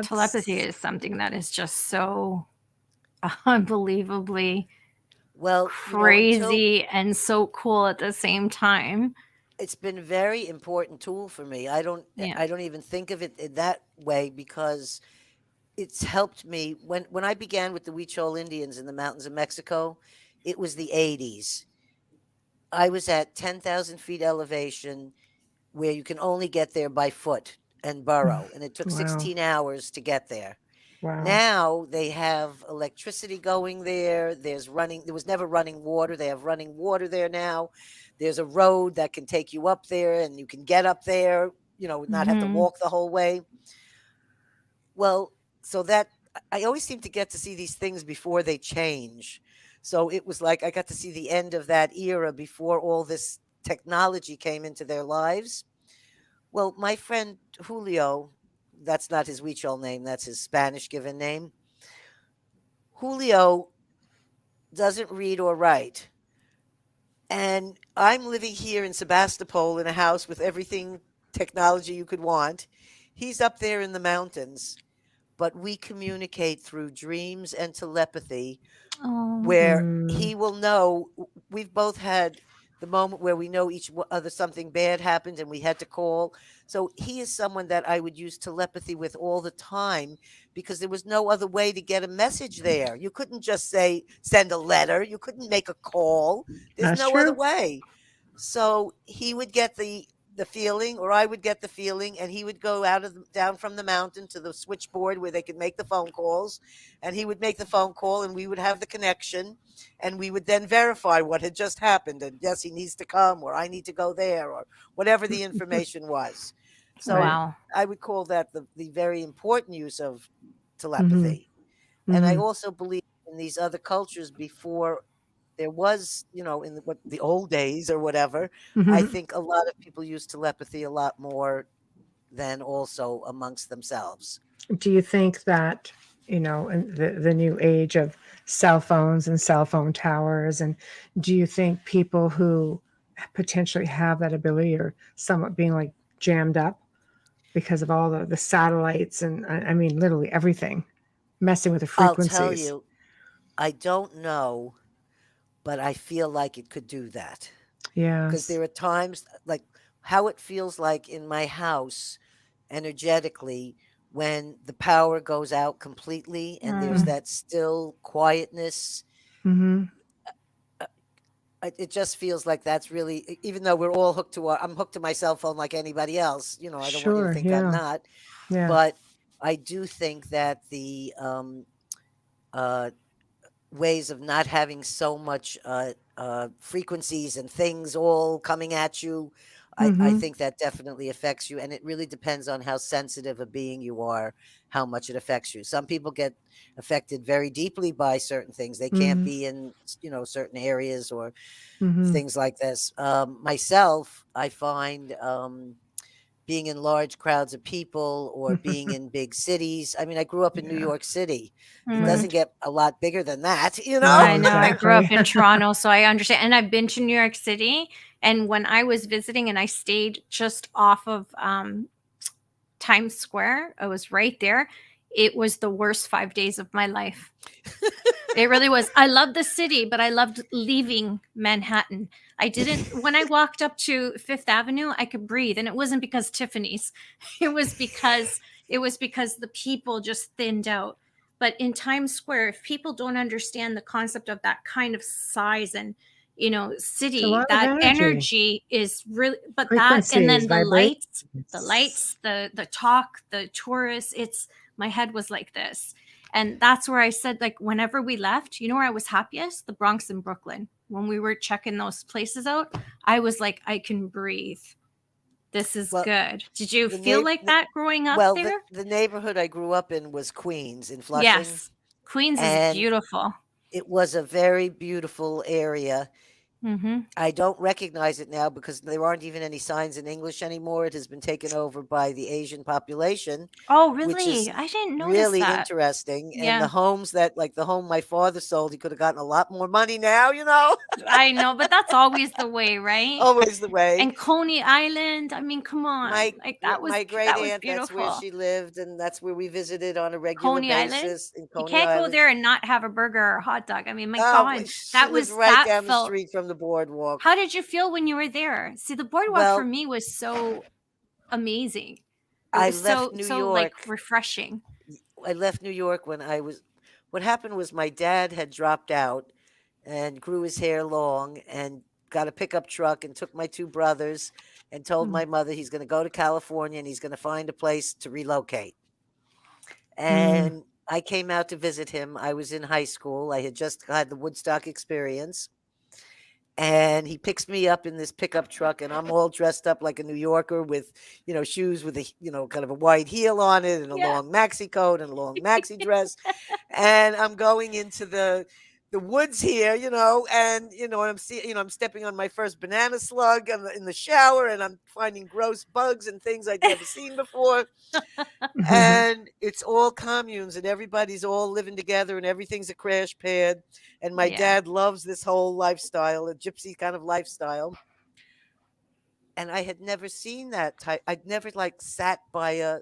Telepathy is something that is just so unbelievably crazy and so cool at the same time. It's been a very important tool for me. I don't even think of it in that way, because it's helped me when I began with the Huichol Indians in the mountains of Mexico. It was the 80s. I was at 10,000 feet elevation where you can only get there by foot and burrow, and it took Wow. 16 hours to get there. Wow. Now they have electricity going there. There was never running water. They have running water there now. There's a road that can take you up there, and you can get up there, not have to walk the whole way. Well, so that I always seem to get to see these things before they change. So it was like I got to see the end of that era before all this technology came into their lives. Well, my friend Julio, that's not his Huichol name, that's his Spanish given name. Julio doesn't read or write. And I'm living here in Sebastopol in a house with everything technology you could want. He's up there in the mountains, but we communicate through dreams and telepathy where he will know. We've both had the moment where we know each other something bad happened and we had to call. So he is someone that I would use telepathy with all the time because there was no other way to get a message there. You couldn't just send a letter. You couldn't make a call. There's That's no true. other way. So he would get the feeling, or I would get the feeling, and he would go down from the mountain to the switchboard where they could make the phone calls, and he would make the phone call, and we would have the connection, and we would then verify what had just happened, and yes, he needs to come, or I need to go there, or whatever the information was. So Wow. I would call that the very important use of telepathy. And I also believe in these other cultures before there was, in the old days or whatever, I think a lot of people use telepathy a lot more than also amongst themselves. Do you think that, in the new age of cell phones and cell phone towers, and do you think people who potentially have that ability are somewhat being like jammed up because of all the satellites and I mean literally everything messing with the frequencies? I'll tell you, I don't know, but I feel like it could do that. Yes. Because there are times like how it feels like in my house energetically when the power goes out completely and there's that still quietness. It just feels like that's really, even though we're all I'm hooked to my cell phone like anybody else, I don't want you to think I'm not. Yeah. But I do think that the ways of not having so much frequencies and things all coming at you, I think that definitely affects you. And it really depends on how sensitive a being you are, how much it affects you. Some people get affected very deeply by certain things. They can't be in, certain areas or things like this. Myself, I find being in large crowds of people or being in big cities. I mean, I grew up in New York City. It doesn't get a lot bigger than that, I know. I grew up Exactly. in Toronto, so I understand. And I've been to New York City. And when I was visiting and I stayed just off of Times Square, I was right there. It was the worst 5 days of my life. It really was. I loved the city, but I loved leaving Manhattan. I didn't, when I walked up to Fifth Avenue, I could breathe. And it wasn't because Tiffany's. It was because the people just thinned out. But in Times Square, if people don't understand the concept of that kind of size and, city, that energy is really, but that, and then the lights, the talk, the tourists, my head was like this. And that's where I said, like, whenever we left, where I was happiest? The Bronx and Brooklyn. When we were checking those places out, I was like, I can breathe. This is good. Did you feel like that growing up there? The neighborhood I grew up in was Queens in Flushing. Yes. Queens is beautiful. It was a very beautiful area. I don't recognize it now because there aren't even any signs in English anymore. It has been taken over by the Asian population. Oh, really? Which is I didn't notice really that. Interesting. Yeah. And the homes like the home my father sold, he could have gotten a lot more money now, I know, but that's always the way, right? Always the way. And Coney Island, I mean, come on. My great aunt, beautiful. that's where she lived, and that's where we visited on a regular Coney basis. Island? In Coney you can't Island. go there and not have a burger or a hot dog. I mean, my God, that was right down the street from the boardwalk. How did you feel when you were there? See, the boardwalk for me was so amazing. I left New York. Like refreshing. I left New York when what happened was my dad had dropped out and grew his hair long and got a pickup truck and took my 2 brothers and told my mother he's going to go to California and he's going to find a place to relocate. And I came out to visit him. I was in high school. I had just had the Woodstock experience. And he picks me up in this pickup truck, and I'm all dressed up like a New Yorker with, shoes with a, kind of a wide heel on it and a long maxi coat and a long maxi dress. And I'm going into the woods here, and I'm stepping on my first banana slug in the shower, and I'm finding gross bugs and things I'd never seen before. And it's all communes and everybody's all living together and everything's a crash pad. And my dad loves this whole lifestyle, a gypsy kind of lifestyle. And I had never seen that type. I'd never sat by a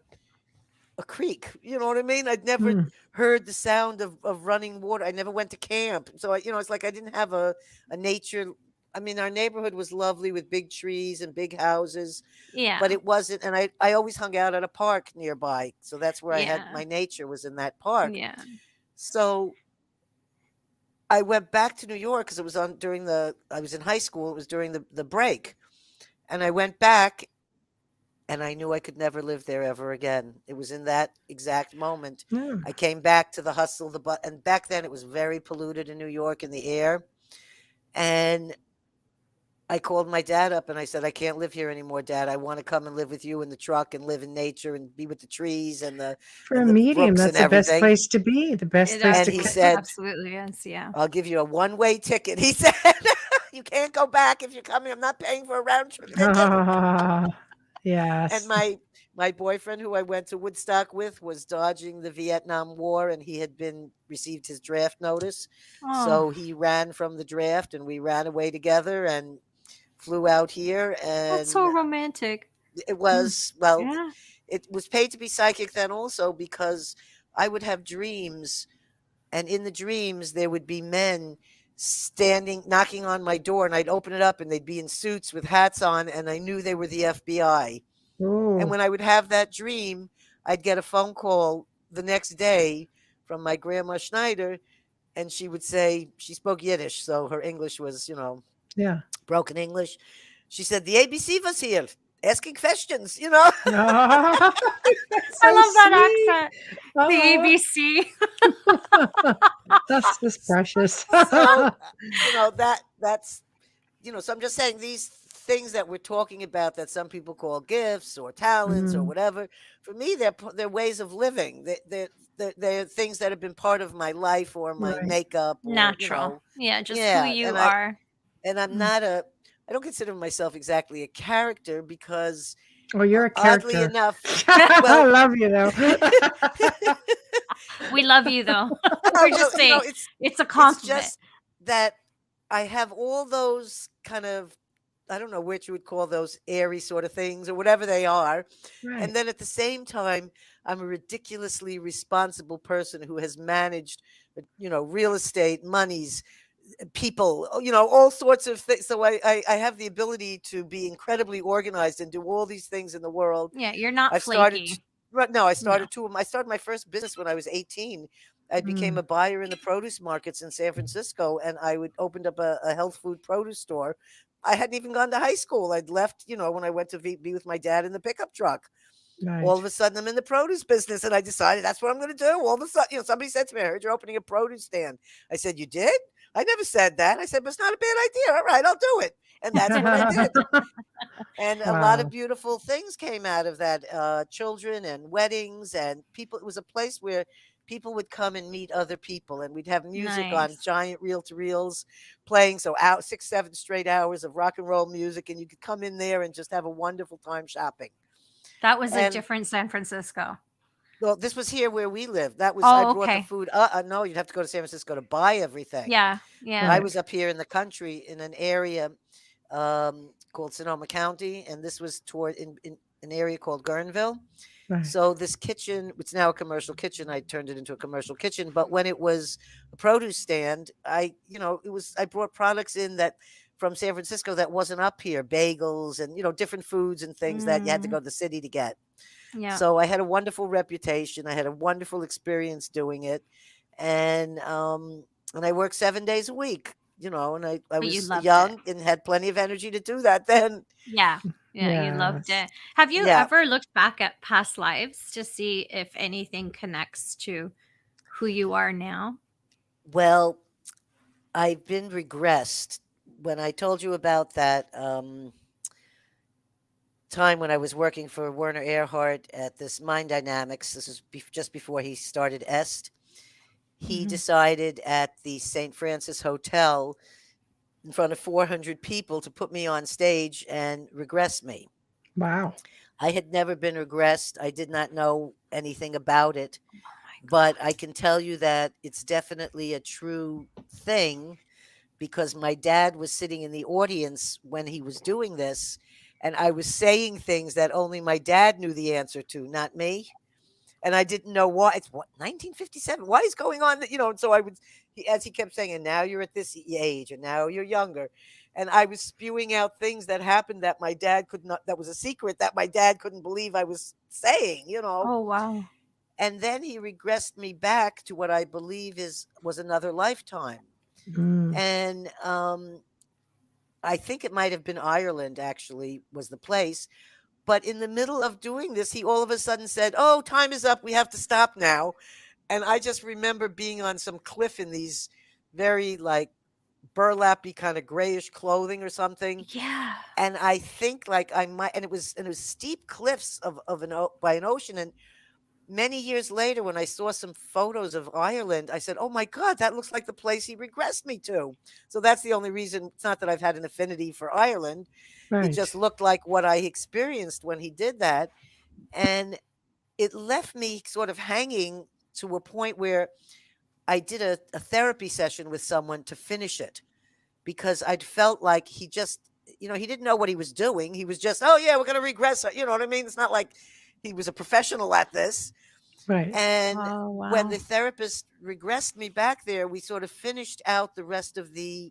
creek. You know what I mean? I'd never heard the sound of running water. I never went to camp. So, it's like I didn't have a nature. I mean, our neighborhood was lovely with big trees and big houses. Yeah. But it wasn't. And I always hung out at a park nearby. So that's where I had my nature was in that park. Yeah. So I went back to New York because it was I was in high school. It was during the break. And I went back and I knew I could never live there ever again. It was in that exact moment. I came back to the hustle, and back then it was very polluted in New York in the air. And I called my dad up and I said, I can't live here anymore, Dad. I want to come and live with you in the truck and live in nature and be with the trees and for a medium, that's the best place to be. The best place and to he said, absolutely is, I'll give you a one-way ticket. He said, you can't go back if you're coming. I'm not paying for a round trip ticket. Yes. And my boyfriend, who I went to Woodstock with, was dodging the Vietnam War, and he had received his draft notice. So he ran from the draft, and we ran away together and flew out here. And that's so romantic. It was, it was paid to be psychic then also, because I would have dreams, and in the dreams there would be men standing, knocking on my door, and I'd open it up and they'd be in suits with hats on, and I knew they were the FBI. And when I would have that dream, I'd get a phone call the next day from my grandma Schneider, and she would say, she spoke Yiddish, so her English was, broken English. She said, the ABC was here asking questions, I love that accent. The ABC. That's just precious. So, that's, so I'm just saying these things that we're talking about that some people call gifts or talents or whatever, for me, they're ways of living. They're things that have been part of my life or my makeup. Or, natural. Just who you are. And I'm not I don't consider myself exactly a character because you're a character. Oddly enough. I love you though. We love you though. We're just saying it's a compliment. It's just that I have all those kind of, I don't know which you would call those airy sort of things or whatever they are. Right. And then at the same time, I'm a ridiculously responsible person who has managed, real estate, monies, people, all sorts of things. So I have the ability to be incredibly organized and do all these things in the world. Yeah, you're not flaky. I started two of them. I started my first business when I was 18. I became a buyer in the produce markets in San Francisco, and I opened up a health food produce store. I hadn't even gone to high school. I'd left, when I went to be with my dad in the pickup truck. Right. All of a sudden, I'm in the produce business, and I decided that's what I'm going to do. All of a sudden, somebody said to me, I heard you're opening a produce stand. I said, you did? I never said that. I said, but it's not a bad idea. All right, I'll do it. And that's what I did. And a lot of beautiful things came out of that. Children and weddings and people. It was a place where people would come and meet other people, and we'd have music on giant reel-to-reels playing. So 6-7 straight hours of rock and roll music, and you could come in there and just have a wonderful time shopping. That was a different San Francisco. Well, this was here where we lived. That was I brought the food. No, you'd have to go to San Francisco to buy everything. Yeah. I was up here in the country in an area called Sonoma County, and this was toward in an area called Guerneville. Right. So this kitchen, it's now a commercial kitchen. I turned it into a commercial kitchen, but when it was a produce stand, I brought products in that from San Francisco that wasn't up here, bagels and different foods and things that you had to go to the city to get. Yeah. So I had a wonderful reputation. I had a wonderful experience doing it, and I worked 7 days a week. and I But you was loved young it. and had plenty of energy to do that then. Yeah. Yeah, you loved Yes. it. Have you Yeah. ever looked back at past lives to see if anything connects to who you are now? Well, I've been regressed. When I told you about that time when I was working for Werner Erhardt at this Mind Dynamics, this is just before he started EST, he Mhm. decided at the St. Francis Hotel in front of 400 people to put me on stage and regress me. Wow. I had never been regressed. I did not know anything about it, Oh my but God. I can tell you that it's definitely a true thing because my dad was sitting in the audience when he was doing this, and I was saying things that only my dad knew the answer to, not me. And I didn't know why. It's what 1957. Why is going on? And so I would, as he kept saying, and now you're at this age, and now you're younger, and I was spewing out things that happened that my dad could not. That was a secret that my dad couldn't believe I was saying. Oh, wow. And then he regressed me back to what I believe was another lifetime, Mm. and I think it might have been Ireland. Actually, was the place. But in the middle of doing this, he all of a sudden said, "Oh, time is up. We have to stop now." And I just remember being on some cliff in these very like burlappy kind of grayish clothing or something. Yeah. And I think like I might, and it was steep cliffs by an ocean. And many years later, when I saw some photos of Ireland, I said, "Oh my God, that looks like the place he regressed me to." So that's the only reason. It's not that I've had an affinity for Ireland. It Right. just looked like what I experienced when he did that. And it left me sort of hanging to a point where I did a therapy session with someone to finish it because I'd felt like he didn't know what he was doing. He was just, "Oh, yeah, we're going to regress." You know what I mean? It's not like he was a professional at this. Right. And Oh, when wow. the therapist regressed me back there, we sort of finished out the rest of the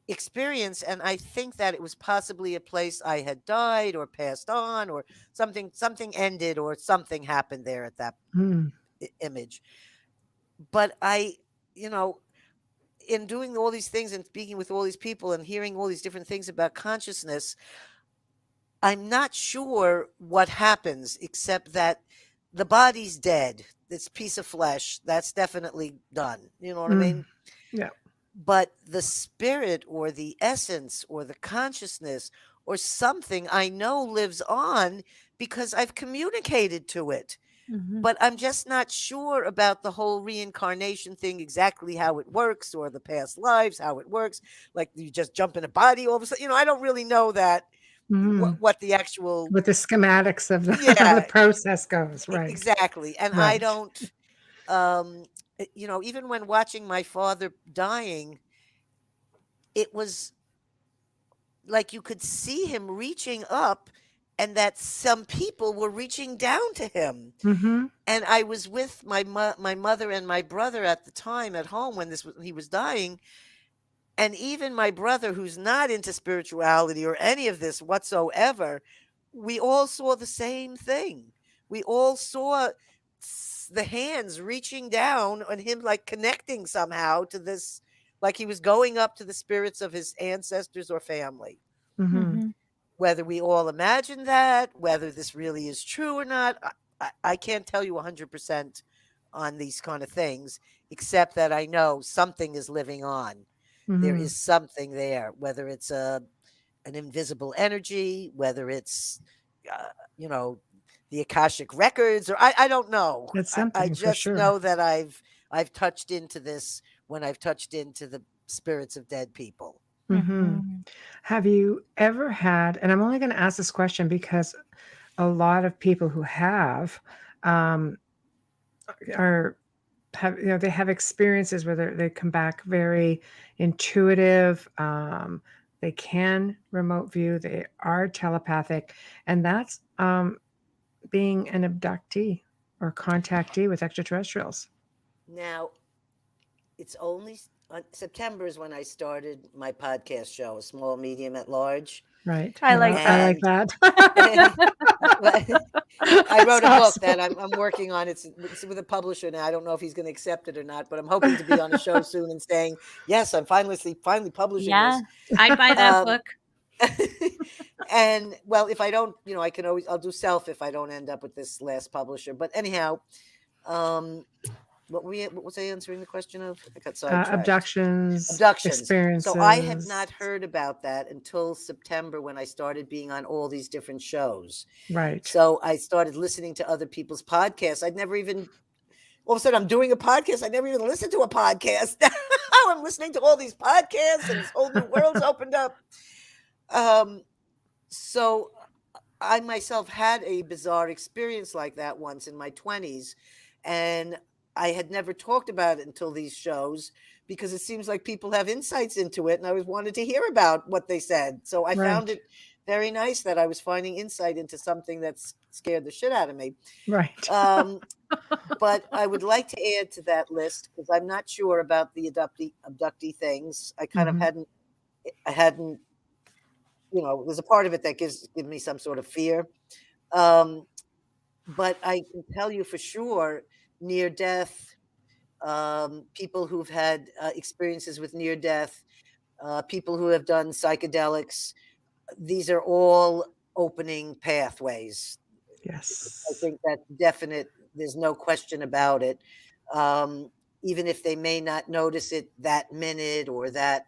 experience. And I think that it was possibly a place I had died or passed on or something ended or something happened there at that Mm. image. But you know, in doing all these things and speaking with all these people and hearing all these different things about consciousness, I'm not sure what happens except that the body's dead. This piece of flesh, that's definitely done. You know what I Mm. mean? Yeah. But the spirit or the essence or the consciousness or something I know lives on because I've communicated to it. Mhm. But I'm just not sure about the whole reincarnation thing, exactly how it works, or the past lives, how it works. Like you just jump in a body all of a sudden. I don't really know that Mm. what the actual With the schematics of the of the yeah, process goes. Right. exactly. And I Right. don't even when watching my father dying, it was like you could see him reaching up and that some people were reaching down to him. Mm-hmm. And I was with my mother and my brother at the time at home when he was dying. And even my brother, who's not into spirituality or any of this whatsoever, we all saw the same thing. We all saw the hands reaching down and him like connecting somehow to this, like he was going up to the spirits of his ancestors or family. Mm-hmm. Mhm. Whether we all imagine that, whether this really is true or not, I can't tell you 100% on these kind of things, except that I know something is living on. There Mm-hmm. is something there, whether it's an invisible energy, whether it's, uh, you know, the Akashic records, or I don't know. It's I something for just sure. know that I've touched into this when I've touched into the spirits of dead people. Mm-hmm. Mhm. Have you ever had, and I'm only going to ask this question because a lot of people who have um, are they have experiences where they come back very intuitive. They can remote view. They are telepathic, and that's being an abductee or contactee with extraterrestrials. Now, it's only September is when I started my podcast show, A Small, Medium, at Large. Right. I like I that. like And that. but, I wrote a book that I'm working on. It's with a publisher now. I don't know if he's going to accept it or not, but I'm hoping to be on a show soon and saying, yes, I'm finally publishing this. I'd buy that book. And well, if I don't, I can I'll do self if I don't end up with this last publisher. But anyhow, what was I answering the question of? I got sidetracked. Abductions, experiences. So I had not heard about that until September when I started being on all these different shows. Right. So I started listening to other people's podcasts. I'd never even, all of a sudden I'm doing a podcast. I never even listened to a podcast. Now I'm listening to all these podcasts and this whole new world's opened up. So I myself had a bizarre experience like that once in my 20s, and I had never talked about it until these shows because it seems like people have insights into it, and I always wanted to hear about what they said. So I found it very nice that I was finding insight into something that's scared the shit out of me. Right. But I would like to add to that list because I'm not sure about the abductee things. I kind of hadn't, there's a part of it that gives me some sort of fear. But I can tell you for sure, near death, people who've had experiences with near death, people who have done psychedelics, these are all opening pathways. Yes. I think that's definite. There's no question about it. Even if they may not notice it that minute or that,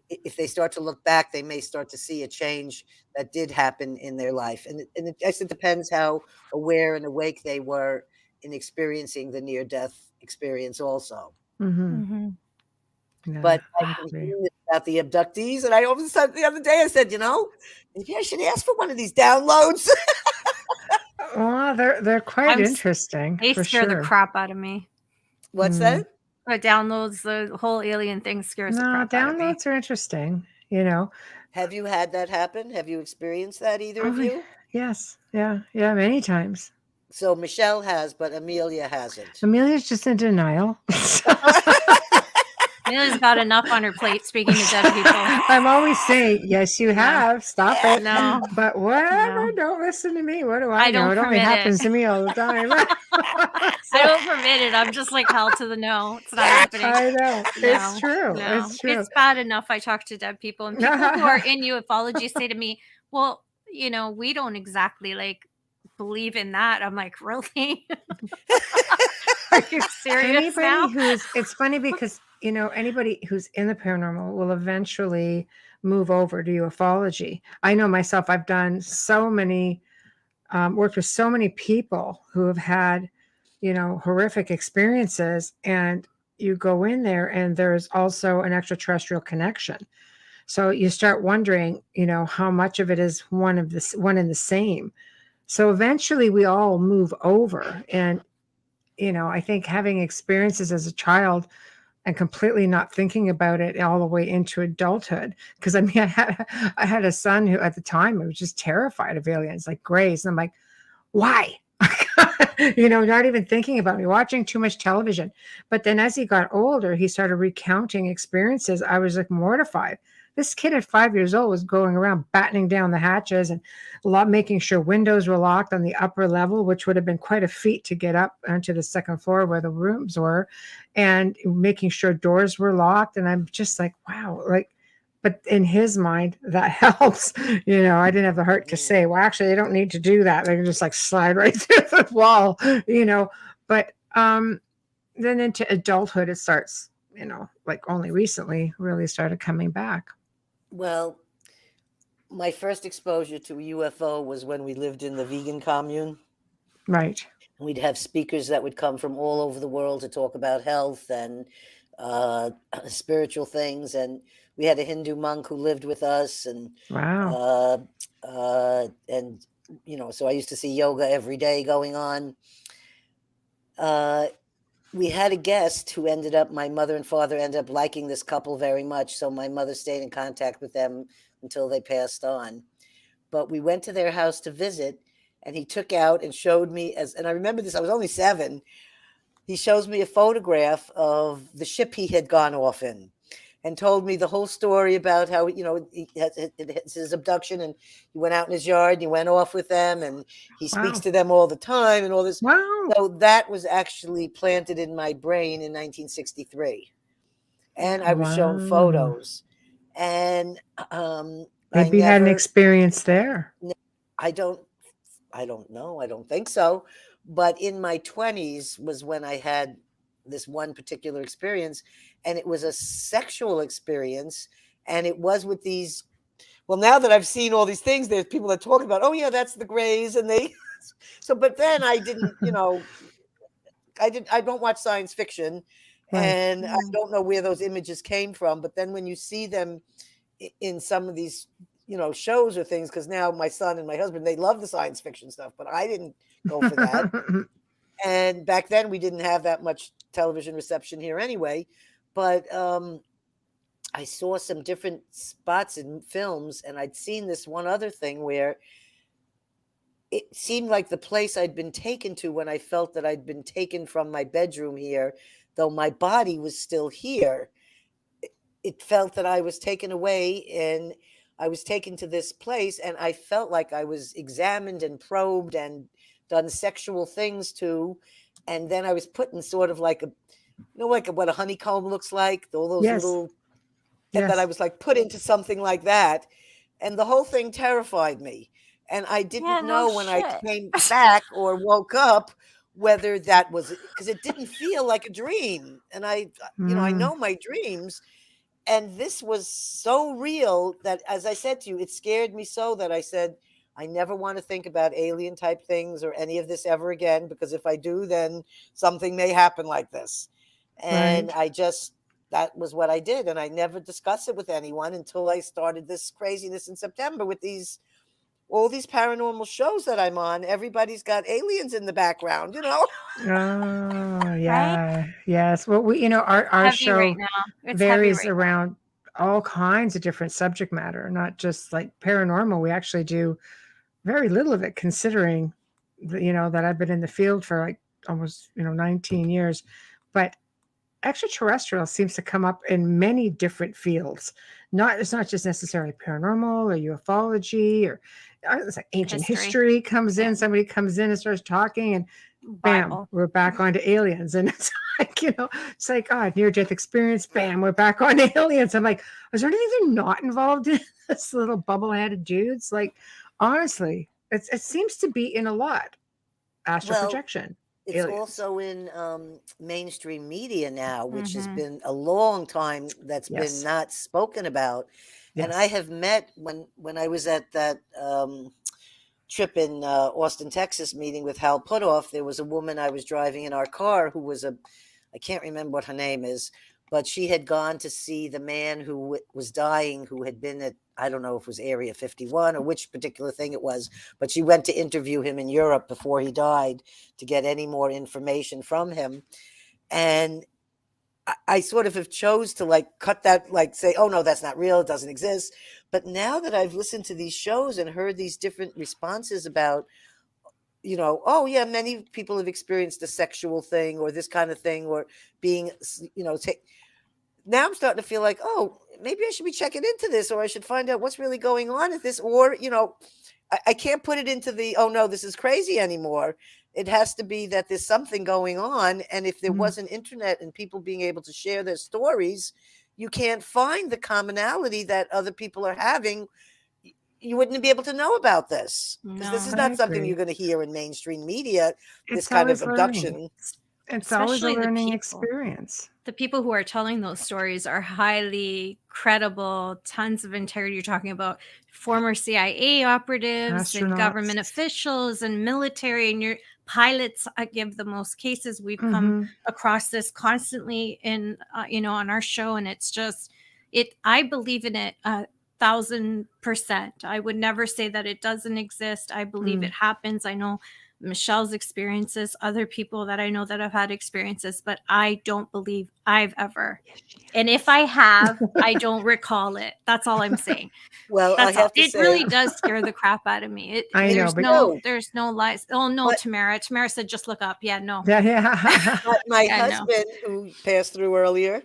if they start to look back, they may start to see a change that did happen in their life. And it just depends how aware and awake they were in experiencing the near-death experience also. Yeah, but I can hear about the abductees, and I all of a sudden the other day I said, maybe I should ask for one of these downloads. Well, they're quite interesting. They scare the crap out of me. What's that? Downloads, the whole alien thing scares the crap out of me. Downloads are interesting. Have you had that happen? Have you experienced that, either of you? Yes. Yeah, many times. So Michelle has, but Amelia hasn't. Amelia's just in denial. Amelia's got enough on her plate, speaking to dead people. I'm always saying, yes, you have. Stop it. No. But whatever, don't listen to me. What do I know? It only happens to me all the time. I don't permit it. I'm just like, hell to the no. It's not happening. I know. It's true. No. It's true. It's bad enough I talk to dead people. And people who are in ufology say to me, well, we don't exactly believe in that. I'm like, really? Are you serious now? It's funny because anybody who's in the paranormal will eventually move over to ufology. I know myself, I've done so many, worked with so many people who have had, horrific experiences, and you go in there and there's also an extraterrestrial connection. So you start wondering, how much of it is one and the same. So eventually we all move over, and, I think having experiences as a child and completely not thinking about it all the way into adulthood. Because I had a son who at the time was just terrified of aliens, like Grace. And I'm like, why? Not even thinking about me, watching too much television. But then as he got older, he started recounting experiences. I was mortified. This kid at 5 years old was going around battening down the hatches and making sure windows were locked on the upper level, which would have been quite a feat to get up onto the second floor where the rooms were, and making sure doors were locked. And I'm just like, wow, but in his mind, that helps. I didn't have the heart to say, well, actually, they don't need to do that. They can just slide right through the wall, But then into adulthood, it starts, only recently really started coming back. Well, my first exposure to a UFO was when we lived in the vegan commune. Right. We'd have speakers that would come from all over the world to talk about health and spiritual things. And we had a Hindu monk who lived with us. And wow. So I used to see yoga every day going on. We had a guest who my mother and father ended up liking this couple very much. So my mother stayed in contact with them until they passed on. But we went to their house to visit, and he took out and showed me and I remember this, I was only 7. He shows me a photograph of the ship he had gone off in. and told me the whole story about how, you know, it's his abduction, and he went out in his yard and he went off with them, and he speaks to them all the time and all this. Wow. So that was actually planted in my brain in 1963. And I was shown photos. And maybe you had an experience there. I don't know. I don't think so. But in my 20s was when I had this one particular experience, and it was a sexual experience, and it was with these. Well, now that I've seen all these things, there's people that talk about, oh yeah, that's the Greys, and they. So, but then I didn't, you know, I don't watch science fiction, and I don't know where those images came from. But then when you see them in some of these, you know, shows or things, because now my son and my husband, they love the science fiction stuff, but I didn't go for that. And back then we didn't have that much television reception here anyway. But I saw some different spots in films, and I'd seen this one other thing where it seemed like the place I'd been taken to when I felt that I'd been taken from my bedroom here, though my body was still here. It felt that I was taken away, and I was taken to this place, and I felt like I was examined and probed and done sexual things to. And then I was put in sort of like what a honeycomb looks like, all those little, and then I was like put into something like that. And the whole thing terrified me. And I didn't know when I came back or woke up whether that was, because it didn't feel like a dream. And I know my dreams. And this was so real that, as I said to you, it scared me so that I said, I never want to think about alien type things or any of this ever again, because if I do, then something may happen like this. And that was what I did. And I never discussed it with anyone until I started this craziness in September with all these paranormal shows that I'm on. Everybody's got aliens in the background, you know? Oh, yeah. Right? Yes. Well, our show right now. varies around all kinds of different subject matter, not just like paranormal. We actually do very little of it, considering that I've been in the field for like almost 19 years. But extraterrestrial seems to come up in many different fields. It's not just necessarily paranormal or ufology, or it's like ancient history comes in. Somebody comes in and starts talking, and bam, we're back onto aliens. And it's like, it's like, near-death experience, bam, we're back on aliens. I'm like, is there anything they're not involved in? This little bubble-headed dudes? Like, honestly, it seems to be in a lot. Astral projection. It's aliens. Also in mainstream media now, which has been a long time that's been not spoken about. Yes. And I have met, when I was at that trip in Austin, Texas, meeting with Hal Puthoff, there was a woman I was driving in our car who was I can't remember what her name is, but she had gone to see the man who was dying, who had been at, I don't know if it was Area 51 or which particular thing it was, but she went to interview him in Europe before he died to get any more information from him. And I sort of have chose to like cut that, like say, oh no, that's not real, it doesn't exist. But now that I've listened to these shows and heard these different responses about, oh yeah, many people have experienced a sexual thing or this kind of thing, or being, now I'm starting to feel like, oh, maybe I should be checking into this, or I should find out what's really going on with this. Or, I can't put it into the, oh no, this is crazy anymore. It has to be that there's something going on. And if there wasn't internet and people being able to share their stories, you can't find the commonality that other people are having. You wouldn't be able to know about this, because this is not something you're going to hear in mainstream media, this kind of abduction. It's always a learning experience. The people who are telling those stories are highly credible, tons of integrity. You're talking about former CIA operatives and government officials and military, and your pilots. I give the most cases. We've come across this constantly in, on our show, and it's just, I believe in it 1,000%. I would never say that it doesn't exist. I believe it happens. I know Michelle's experiences, other people that I know that have had experiences, but I don't believe I've ever. And if I have, I don't recall it. That's all I'm saying. Well, it really does scare the crap out of me. There's no lies. Oh no, Tamara said just look up. Yeah, no. But my husband, who passed through earlier,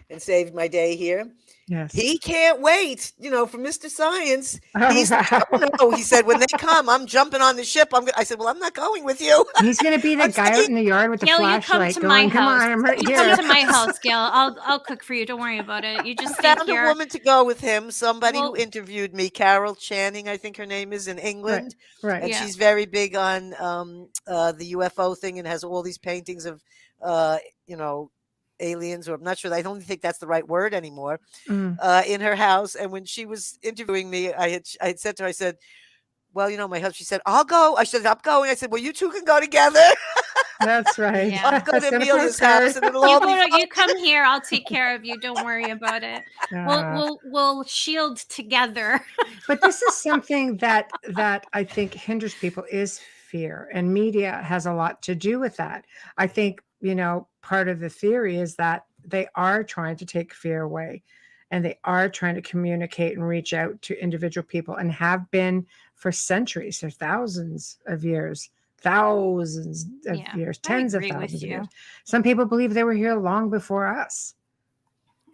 and saved my day here. Yes. He can't wait, for Mr. Science. Oh, He's like, wow. oh no. He said, when they come, I'm jumping on the ship. I said, well, I'm not going with you. He's going to be the I'm guy out in the yard with the Gail, flashlight you come to my going, come house. on, I'm right You here. come to my house, Gail. I'll cook for you. Don't worry about it. You just stay found here. a woman to go with him, somebody Well- who interviewed me, Carol Channing, I think her name is, in England. Right. And Yeah. she's very big on the UFO thing and has all these paintings of, aliens, or I'm not sure. I don't think that's the right word anymore, in her house. And when she was interviewing me, I had said to her, I said, well, my husband, she said, I'll go. I said, I'm going. I said, well, you two can go together. That's right. Yeah. I'll go to Amelia's house and it'll all be fun. You come here. I'll take care of you. Don't worry about it. We'll shield together. But this is something that I think hinders people is fear, and media has a lot to do with that. I think, part of the theory is that they are trying to take fear away, and they are trying to communicate and reach out to individual people, and have been for centuries, or thousands of years, tens of thousands of years. Some people believe they were here long before us.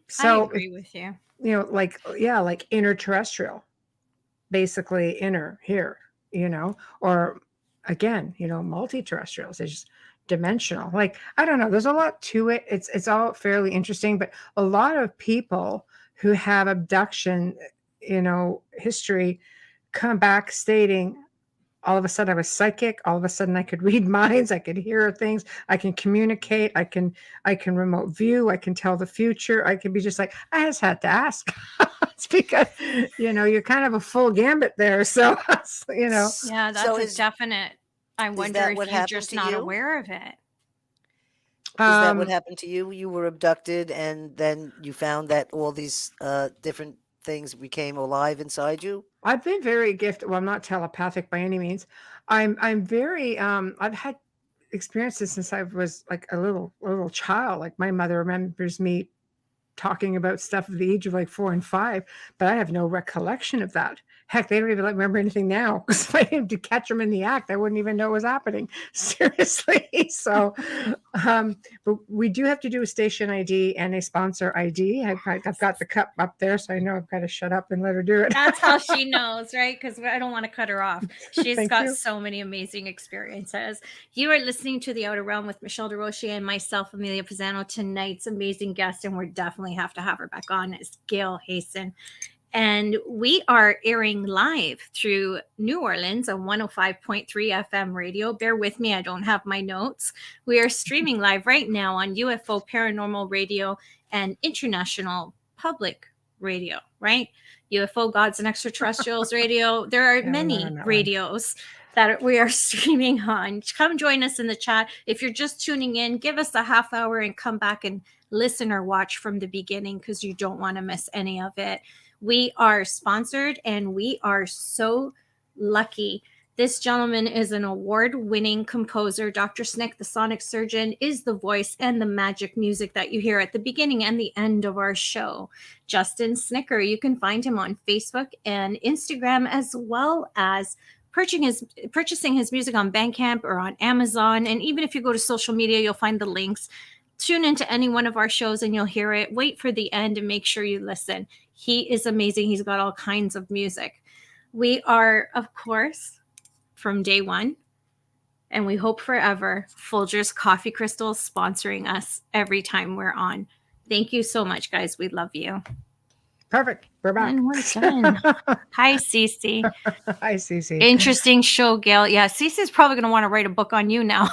So I agree with you. Like interterrestrial, basically inner here, or again, multi-terrestrials. It's just dimensional. Like, I don't know. There's a lot to it. It's all fairly interesting, but a lot of people who have abduction, history come back stating, all of a sudden I was psychic. All of a sudden I could read minds. I could hear things. I can communicate. I can remote view. I can tell the future. I can be just like, I just had to ask. It's because, you're kind of a full gambit there. So, Yeah, that's a definite. I wonder if you're just not aware of it. Is that what happened to you? You were abducted, and then you found that all these different things became alive inside you? I've been very gifted. Well, I'm not telepathic by any means. I'm very I've had experiences since I was like a little child. Like, my mother remembers me talking about stuff at the age of like 4 and 5, but I have no recollection of that. Heck, they don't even remember anything now, because if I had to catch them in the act, I wouldn't even know what was happening. Seriously. So, but we do have to do a station ID and a sponsor ID. I've got the cup up there, so I know I've got to shut up and let her do it. That's how she knows, right? Because I don't want to cut her off. She's got so many amazing experiences. You are listening to The Outer Realm with Michelle DeRoche and myself, Amelia Pisano. Tonight's amazing guest, and we definitely have to have her back on, is Gail Hayssen. And we are airing live through New Orleans on 105.3 FM radio. Bear with me, I don't have my notes. We are streaming live right now on UFO Paranormal Radio and International Public Radio, right? UFO Gods and Extraterrestrials Radio. There are many radios that we are streaming on. Come join us in the chat. If you're just tuning in, give us a half hour and come back and listen or watch from the beginning, because you don't want to miss any of it. We are sponsored, and we are so lucky. This gentleman is an award-winning composer. Dr. Snick, the sonic surgeon, is the voice and the magic music that you hear at the beginning and the end of our show. Justin Snicker, you can find him on Facebook and Instagram, as well as purchasing his music on Bandcamp or on Amazon. And even if you go to social media, you'll find the links. Tune into any one of our shows and you'll hear it. Wait for the end and make sure you listen. He is amazing. He's got all kinds of music. We are, of course, from day one, and we hope forever, Folgers Coffee Crystals sponsoring us every time we're on. Thank you so much, guys. We love you. Perfect. We're back. And we're done. Hi, Cece. Hi, Cece. Interesting show, Gail. Yeah, Cece's probably going to want to write a book on you now.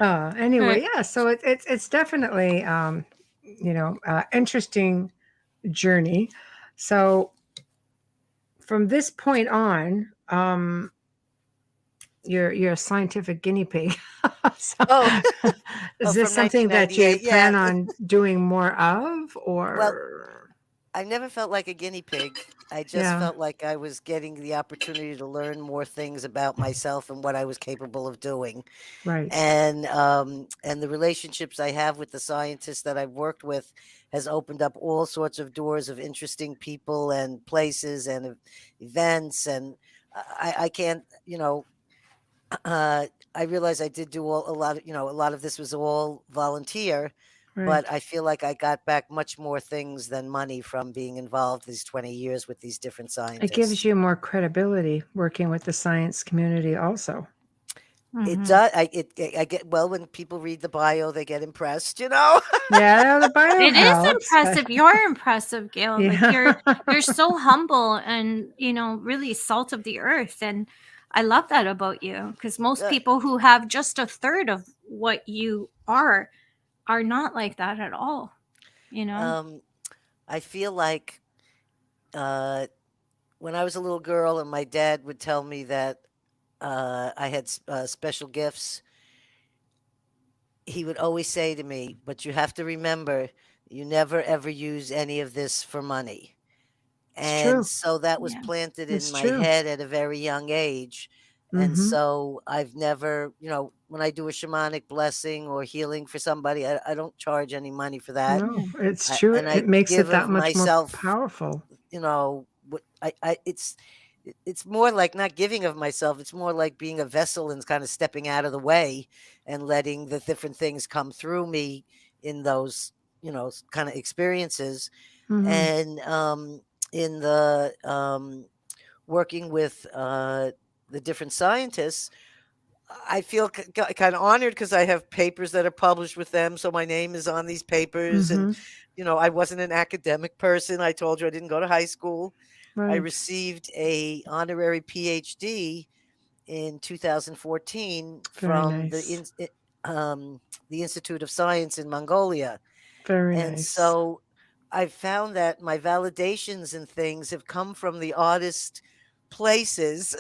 Anyway, yeah. So it's definitely interesting journey. So from this point on, you're a scientific guinea pig. Is this something that you plan on doing more of, or? Well, I never felt like a guinea pig. I just felt like I was getting the opportunity to learn more things about myself and what I was capable of doing. Right. And the relationships I have with the scientists that I've worked with has opened up all sorts of doors of interesting people and places and events. And I can't, I realized I did do a lot of, a lot of this was all volunteer, Right. but I feel like I got back much more things than money from being involved these 20 years with these different It gives scientists. you more credibility working with the science community also. It does. I get, well, when people read the bio, they get impressed, Yeah, the bio It is helps, but impressive. You're impressive, Gail. Like yeah. you're so humble and really salt of the earth. And I love that about you, because most Uh, people who have just a third of what you are not like that at all. I feel like when I was a little girl and my dad would tell me that I had special gifts, he would always say to me, but you have to remember, you never ever use any of this for money. It's And true. so that was Yeah. planted It's in my true. head at a very young age. And Mhm. so I've never, when I do a shamanic blessing or healing for somebody, I don't charge any money for that. No, it's true. And It I makes it give that of much more myself, powerful. it's more like not giving of myself. It's more like being a vessel and kind of stepping out of the way and letting the different things come through me in those, kind of experiences. Mhm. And in the working with the different scientists, I feel kind of honored because I have papers that are published with them. So my name is on these papers. And, Mhm. I wasn't an academic person. I told you I didn't go to high school. I Right. received a honorary PhD in 2014 Very from nice. the Institute of Science in Mongolia. Very And nice. so I found that my validations and things have come from the oddest places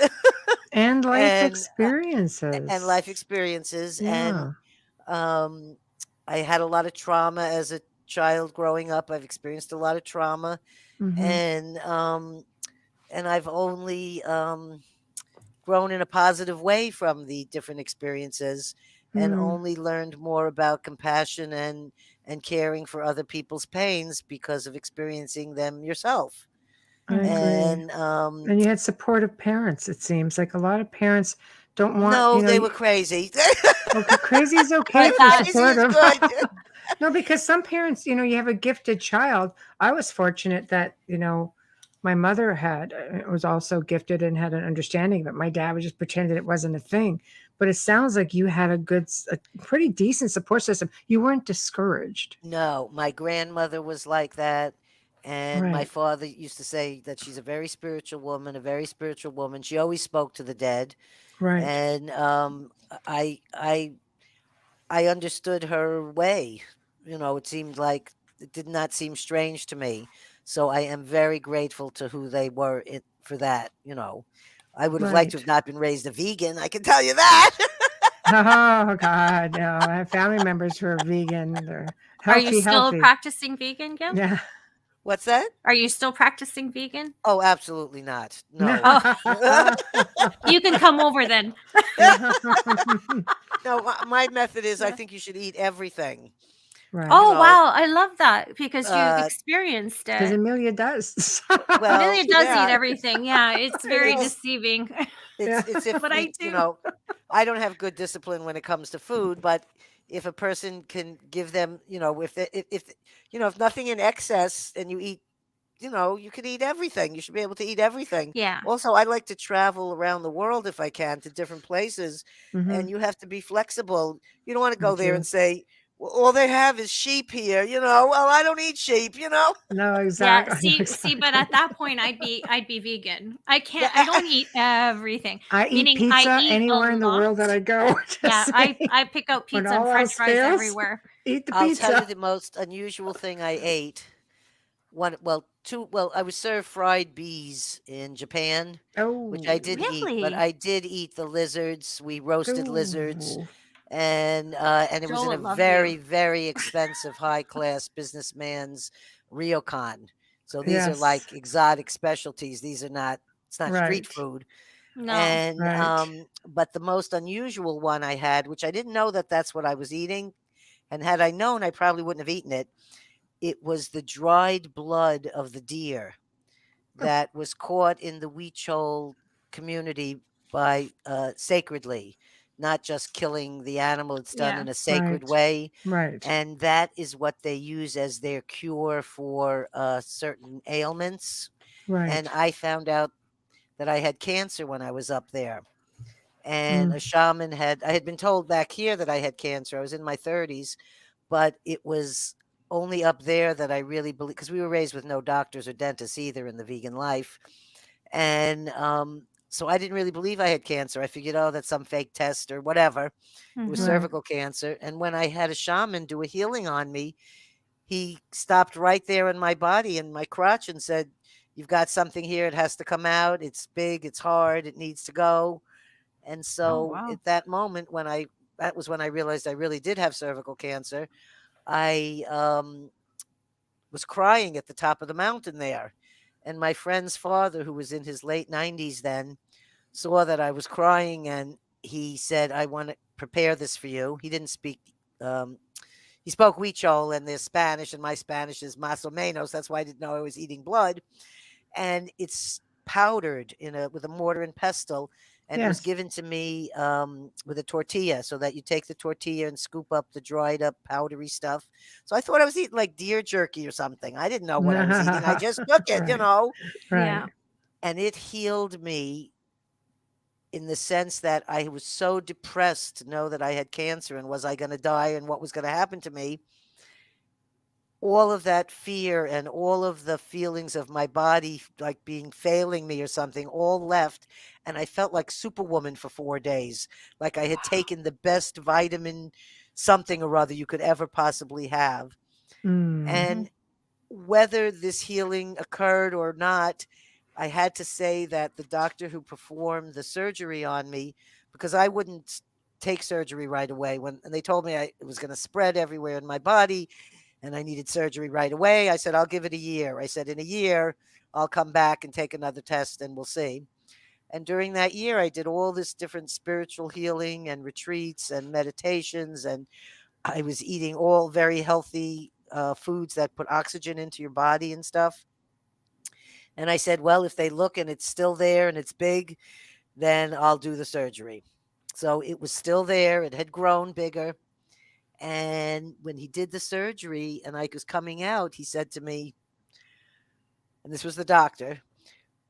And life and experiences. life experiences. And Yeah. um, I had a lot of trauma as a child growing up. I've experienced a lot of trauma, Mhm. and I've only grown in a positive way from the different experiences, and Mm. only learned more about compassion and caring for other people's pains because of experiencing them yourself. I agree. And And you had supportive parents, it seems. Like a lot of parents don't want, no, they were crazy. okay, crazy is okay But if you're that's Crazy is supportive. good. No, because some parents, you have a gifted child. I was fortunate that, my mother was also gifted and had an understanding, but my dad would just pretend that it wasn't a thing. But it sounds like you had a pretty decent support system. You weren't discouraged. No, my grandmother was like that. And my Right. father used to say that she's a very spiritual woman, a very spiritual woman. She always spoke to the dead. Right. And I I I understood her way. It seemed like it did not seem strange to me. So I am very grateful to who they were for that. I would have liked to have Right. not been raised a vegan, I can tell you that. Oh God, no. I have family members who are vegan. They're Are you still healthy. practicing vegan, Gail? Yeah. What's that? Are you still practicing vegan? Oh, absolutely not. No. Oh, you can come over then. No, my method is I Yeah. think you should eat everything. Right. Oh wow, I love that because you've Uh, experienced Because it. Amelia does. well, Amelia does eat yeah, everything. Yeah, it's very it's deceiving. Yeah. it's if But I do. I don't have good discipline when it comes to food, but if a person can give them, if nothing in excess and you eat, you can eat everything. You should be able to eat everything. Yeah. Also, I like to travel around the world if I can to different places, Mhm. and you have to be flexible. You don't want to You go there and do. say, well, all they have is sheep here. Well, I don't eat sheep. No, Yeah, exactly. I know see, but exactly. at that point I'd be vegan. I Yeah, can't I don't eat everything. I eat Meaning I pizza eat a anywhere in the lot. world that I go. Yeah, Just saying. I pick out When pizza and all french else fries fails, everywhere. eat the I'll tell you pizza. the most unusual thing I ate. I was served fried bees in Japan, which I Oh. didn't eat, but Really? I did eat the lizards. We roasted lizards, Ooh. and it was Joel in a would love you. very, very expensive, high class businessman's ryokan. So these are Yes. like exotic specialties. These are not. It's not street Right. food. No. And Right. but the most unusual one I had, which I didn't know that that's what I was eating, and had I known, I probably wouldn't have eaten it. It was the dried blood of the deer that was caught in the Huichol community by sacredly. not just killing the animal. It's done Yeah. in a sacred Right. way. Right. And that is what they use as their cure for certain ailments. Right. And I found out that I had cancer when I was up there. And Mm. a shaman I had been told back here that I had cancer. I was in my 30s, but it was only up there that I really believe, because we were raised with no doctors or dentists either in the vegan life. And so I didn't really believe I had cancer. I figured, oh, that's some fake test or whatever. It was Mhm. Right. cervical cancer. And when I had a shaman do a healing on me, he stopped right there in my body in my crotch and said, "You've got something here. It has to come out. It's big. It's hard. It needs to go." And Oh, so wow. at that moment, that was when I realized I really did have cervical cancer. I was crying at the top of the mountain there. And my friend's father, who was in his late 90s then, saw that I was crying and he said, "I want to prepare this for you." He didn't speak, he spoke Huichol and there's Spanish, and my Spanish is más o menos. That's why I didn't know I was eating blood. And it's powdered with a mortar and pestle, and it was Yes. given to me with a tortilla, so that you take the tortilla and scoop up the dried up powdery stuff. So I thought I was eating like deer jerky or something. I didn't know what I was eating. I just took it, Right. Yeah. Right. and it healed me in the sense that I was so depressed to know that I had cancer and was I going to die and what was going to happen to me. All of that fear and all of the feelings of my body like being failing me or something all left, and I felt like Superwoman for 4 days, like I had taken the best vitamin something or other you could ever possibly have. Mm. And whether this healing occurred or not, I had to say that the doctor who performed the surgery on me, because I wouldn't take surgery right away, and they told me it was going to spread everywhere in my body and I needed surgery right away. I said, "I'll give it a year." I said, "In a year, I'll come back and take another test and we'll see." And during that year, I did all this different spiritual healing and retreats and meditations. And I was eating all very healthy foods that put oxygen into your body and stuff. And I said, well, if they look and it's still there and it's big, then I'll do the surgery. So it was still there. It had grown bigger. And when he did the surgery and I was coming out, he said to me, and this was the doctor,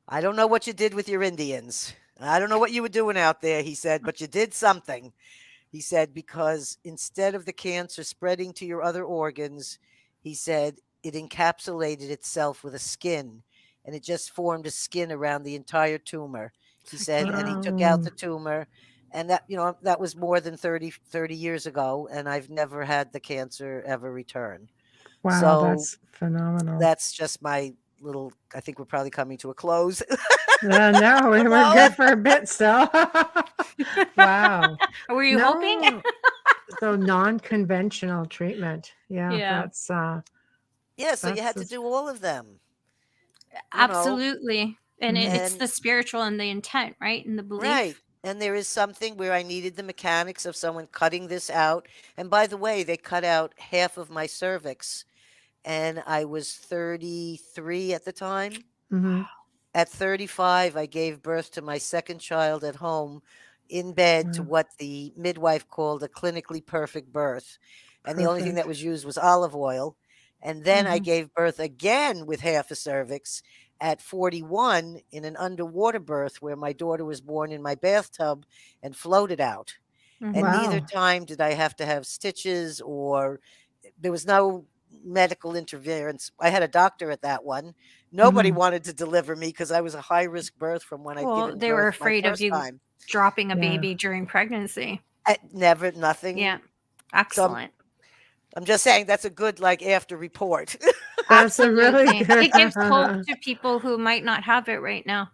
"I don't know what you did with your Indians. I don't know what you were doing out there," he said, "but you did something." He said, "because instead of the cancer spreading to your other organs," he said, "it encapsulated itself with a skin and it just formed a skin around the entire tumor." He said, and he took out Wow. the tumor. And that was more than 30 years ago. And I've never had the cancer ever return. Wow, So that's phenomenal. that's just my little, I think we're probably coming to a close. No, we're good for a bit still. Wow. Were you hoping? No. So non-conventional treatment. Yeah, Yeah. that's Yeah, so you had to that's do all of them. You know, Absolutely. And it's and the spiritual and the intent, right? And the belief. right. And there is something where I needed the mechanics of someone cutting this out. And by the way, they cut out half of my cervix, and I was 33 at the time. mhm. At 35, I gave birth to my second child at home in bed to Wow. what the midwife called a clinically perfect birth. And the only thing that Perfect. was used was olive oil. And then I Mhm. gave birth again with half a cervix at 41 in an underwater birth where my daughter was born in my bathtub and floated out. Mhm. And neither Wow. time did I have to have stitches, or there was no medical interference. I had a doctor at that one. Nobody Mhm. wanted to deliver me because I was a high risk birth from when I'd Well, given they were birth my afraid of first you time. dropping a Yeah. baby during pregnancy. Never, nothing. Yeah. So Excellent. I'm just saying that's a good after report. That's a really Absolutely. good It gives hope to people who might not have it right now.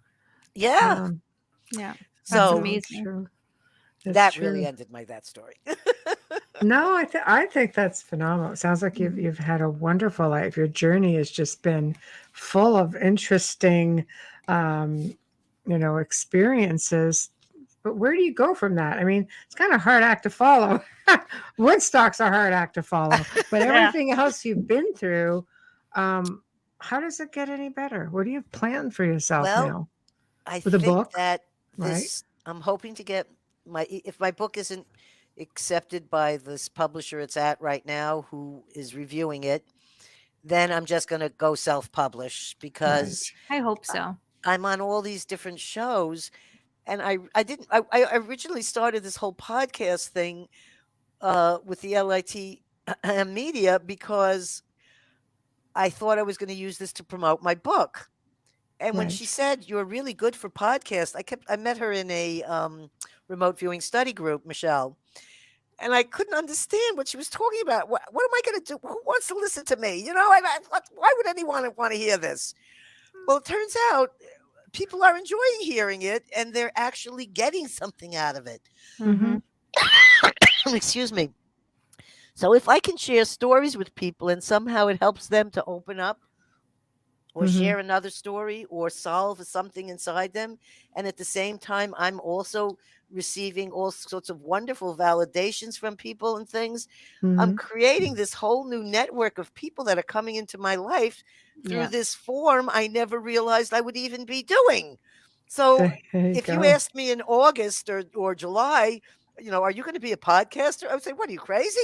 Yeah. Yeah. That's So amazing. True. It's that true. really ended that story. No, I think that's phenomenal. It sounds like you've had a wonderful life. Your journey has just been full of interesting, experiences. But where do you go from that? I mean, it's kind of a hard act to follow. Woodstock's a hard act to follow, but Yeah. everything else you've been through, how does it get any better? What do you plan for yourself Well, now? I With a think book, that right? I'm hoping to get if my book isn't accepted by this publisher it's at right now, who is reviewing it, then I'm just going to go self-publish, because I hope uh, so. I'm on all these different shows, and I originally started this whole podcast thing with the LIT media because I thought I was going to use this to promote my book. And when she said you're really good for podcasts, I met her in a remote viewing study group, Michelle, and I couldn't understand what she was talking about. What am I going to do? Who wants to listen to me? Why would anyone want to hear this? Well, it turns out people are enjoying hearing it, and they're actually getting something out of it. Mm-hmm. Excuse me. So if I can share stories with people and somehow it helps them to open up or share another story or solve something inside them, and at the same time I'm also receiving all sorts of wonderful validations from people and things, I'm creating this whole new network of people that are coming into my life through this form I never realized I would even be doing. So if you asked me in August or July, are you going to be a podcaster? I would say, what are you, crazy?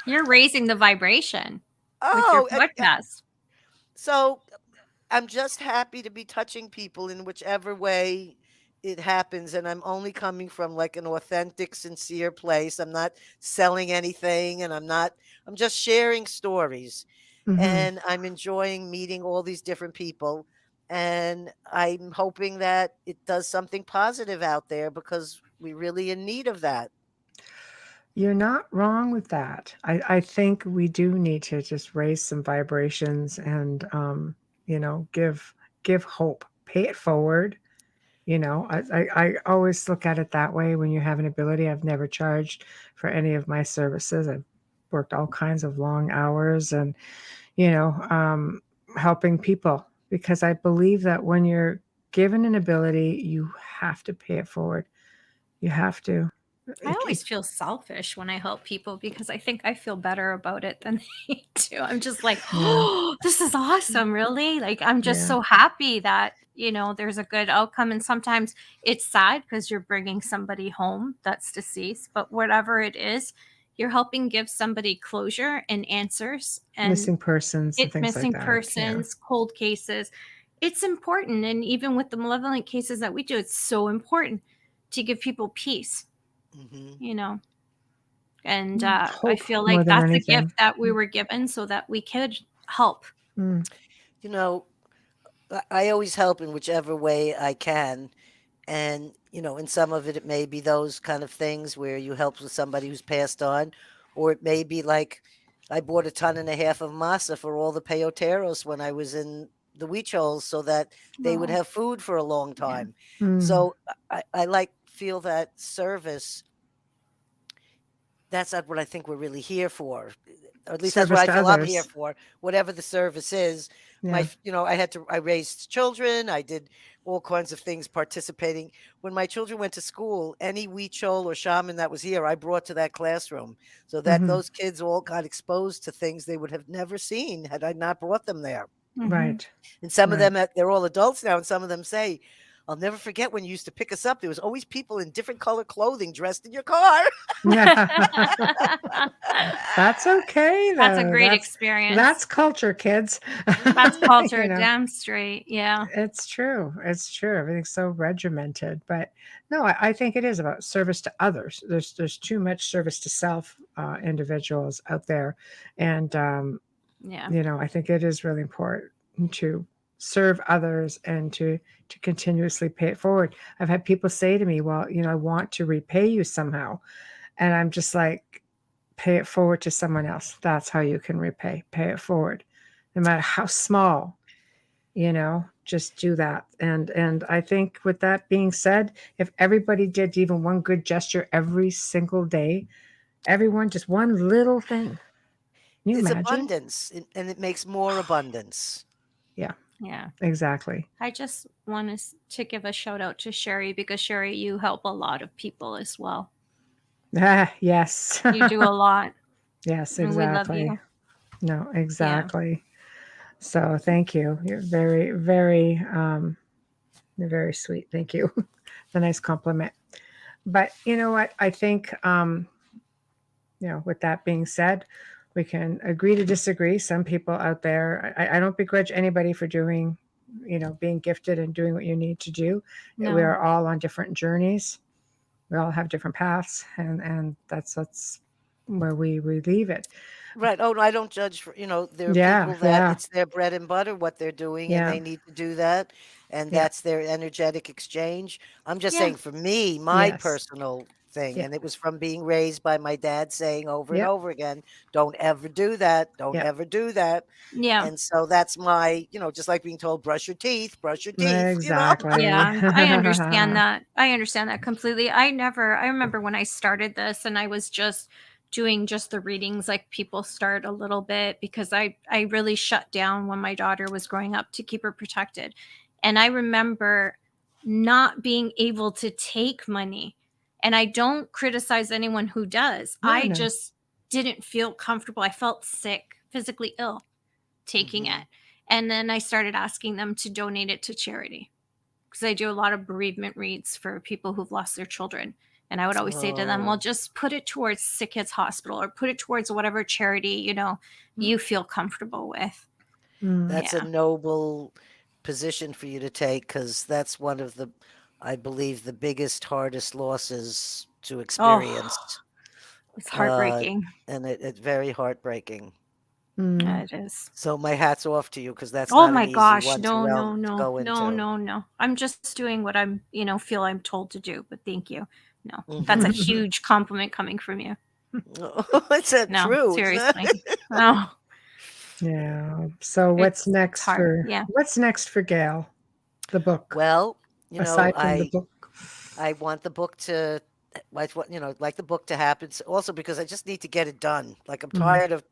You're raising the vibration with your Oh, podcast. So I'm just happy to be touching people in whichever way it happens. And I'm only coming from like an authentic, sincere place. I'm not selling anything, and I'm just sharing stories. And I'm enjoying meeting all these different people. And I'm hoping that it does something positive out there, because we're really in need of that. You're not wrong with that. I think we do need to just raise some vibrations and, give hope, pay it forward. I always look at it that way. When you have an ability, I've never charged for any of my services. I've worked all kinds of long hours and, you know, um, helping people, because I believe that when you're given an ability, you have to pay it forward. You have to. I always feel selfish when I help people because I think I feel better about it than they do. I'm just like, oh, this is awesome, really. Like, I'm just so happy that, there's a good outcome. And sometimes it's sad because you're bringing somebody home that's deceased, but whatever it is, you're helping give somebody closure and answers, and Missing persons and things like missing that. persons, cold cases. It's important. And even with the malevolent cases that we do, it's so important to give people peace. And I feel like that's a gift that we were given so that we could help. I always help in whichever way I can. And, in some of it, it may be those kind of things where you help with somebody who's passed on, or it may be like I bought 1.5 tons of masa for all the peyoteros when I was in the Huichols so that they would have food for a long time. So I feel that service. That's not what I think we're really here for. Or at least that's what I feel I'm here for, whatever the service is. Yeah. I raised children. I did all kinds of things participating. When my children went to school, any Huichol or shaman that was here, I brought to that classroom so that those kids all got exposed to things they would have never seen had I not brought them there. Right. And some of them, they're all adults now, and some of them say, I'll never forget when you used to pick us up. There was always people in different color clothing dressed in your car. That's okay, though. That's a great experience. That's culture, kids. That's culture, damn straight. Yeah. It's true. It's true. Everything's so regimented. But no, I think it is about service to others. There's too much service to self individuals out there. And, I think it is really important to serve others and to continuously pay it forward. I've had people say to me, well, I want to repay you somehow. And I'm just like, pay it forward to someone else. That's how you can repay. Pay it forward. No matter how small, just do that. And I think with that being said, if everybody did even one good gesture every single day, everyone, just one little thing. Can you imagine? Abundance, and it makes more abundance. Yeah, exactly. I just want to give a shout out to Sherry, because Sherry, you help a lot of people as well. Yes. You do a lot. Yes, exactly. We love you. No, exactly. Yeah. So thank you. You're very, very, you're very sweet. Thank you. It's a nice compliment. But you know what? I think, with that being said, we can agree to disagree. Some people out there, I don't begrudge anybody for doing, being gifted and doing what you need to do. We No. are all on different journeys. We all have different paths, and that's where we leave it. Right. Oh, no, I don't judge for, there are Yeah, people that yeah, it's their bread and butter, what they're doing, and yeah, they need to do that. And yeah. that's their energetic exchange. I'm just Yeah. saying for me, my Yes, personal thing, yeah, and it was from being raised by my dad saying over and yep, over again, don't ever do that. Don't yep. ever do that. Yeah. And so that's my, just like being told, brush your teeth, brush your teeth. Exactly. Yeah, I understand that. I understand that completely. I remember when I started this and I was just doing just the readings like people start a little bit because I really shut down when my daughter was growing up to keep her protected. And I remember not being able to take money. And I don't criticize anyone who does. No, I no. just didn't feel comfortable. I felt sick, physically ill taking Mhm. it. And then I started asking them to donate it to charity because I do a lot of bereavement reads for people who've lost their children. And I would always say to them, well, Oh, just put it towards Sick Kids Hospital or put it towards whatever charity, you feel comfortable with. Mm. that's a Yeah. noble position for you to take because that's one of the, I believe, the biggest, hardest losses to Oh, experience. it's Uh, heartbreaking. and it's very heartbreaking. Mm. It is. So my hat's off to you because that's Oh not an my easy gosh. one to No, no, to no, go no, into. no, no. I'm just doing what feel I'm told to do, but thank you. No, that's a Hmm. huge compliment coming from you. Is that No, true? Is that? seriously. Oh, Yeah. So it's hard. Yeah. what's next for Gail? The book, Well, aside from the book. I want the book to like the book to happen. Also because I just need to get it done. Like I'm Mhm. tired of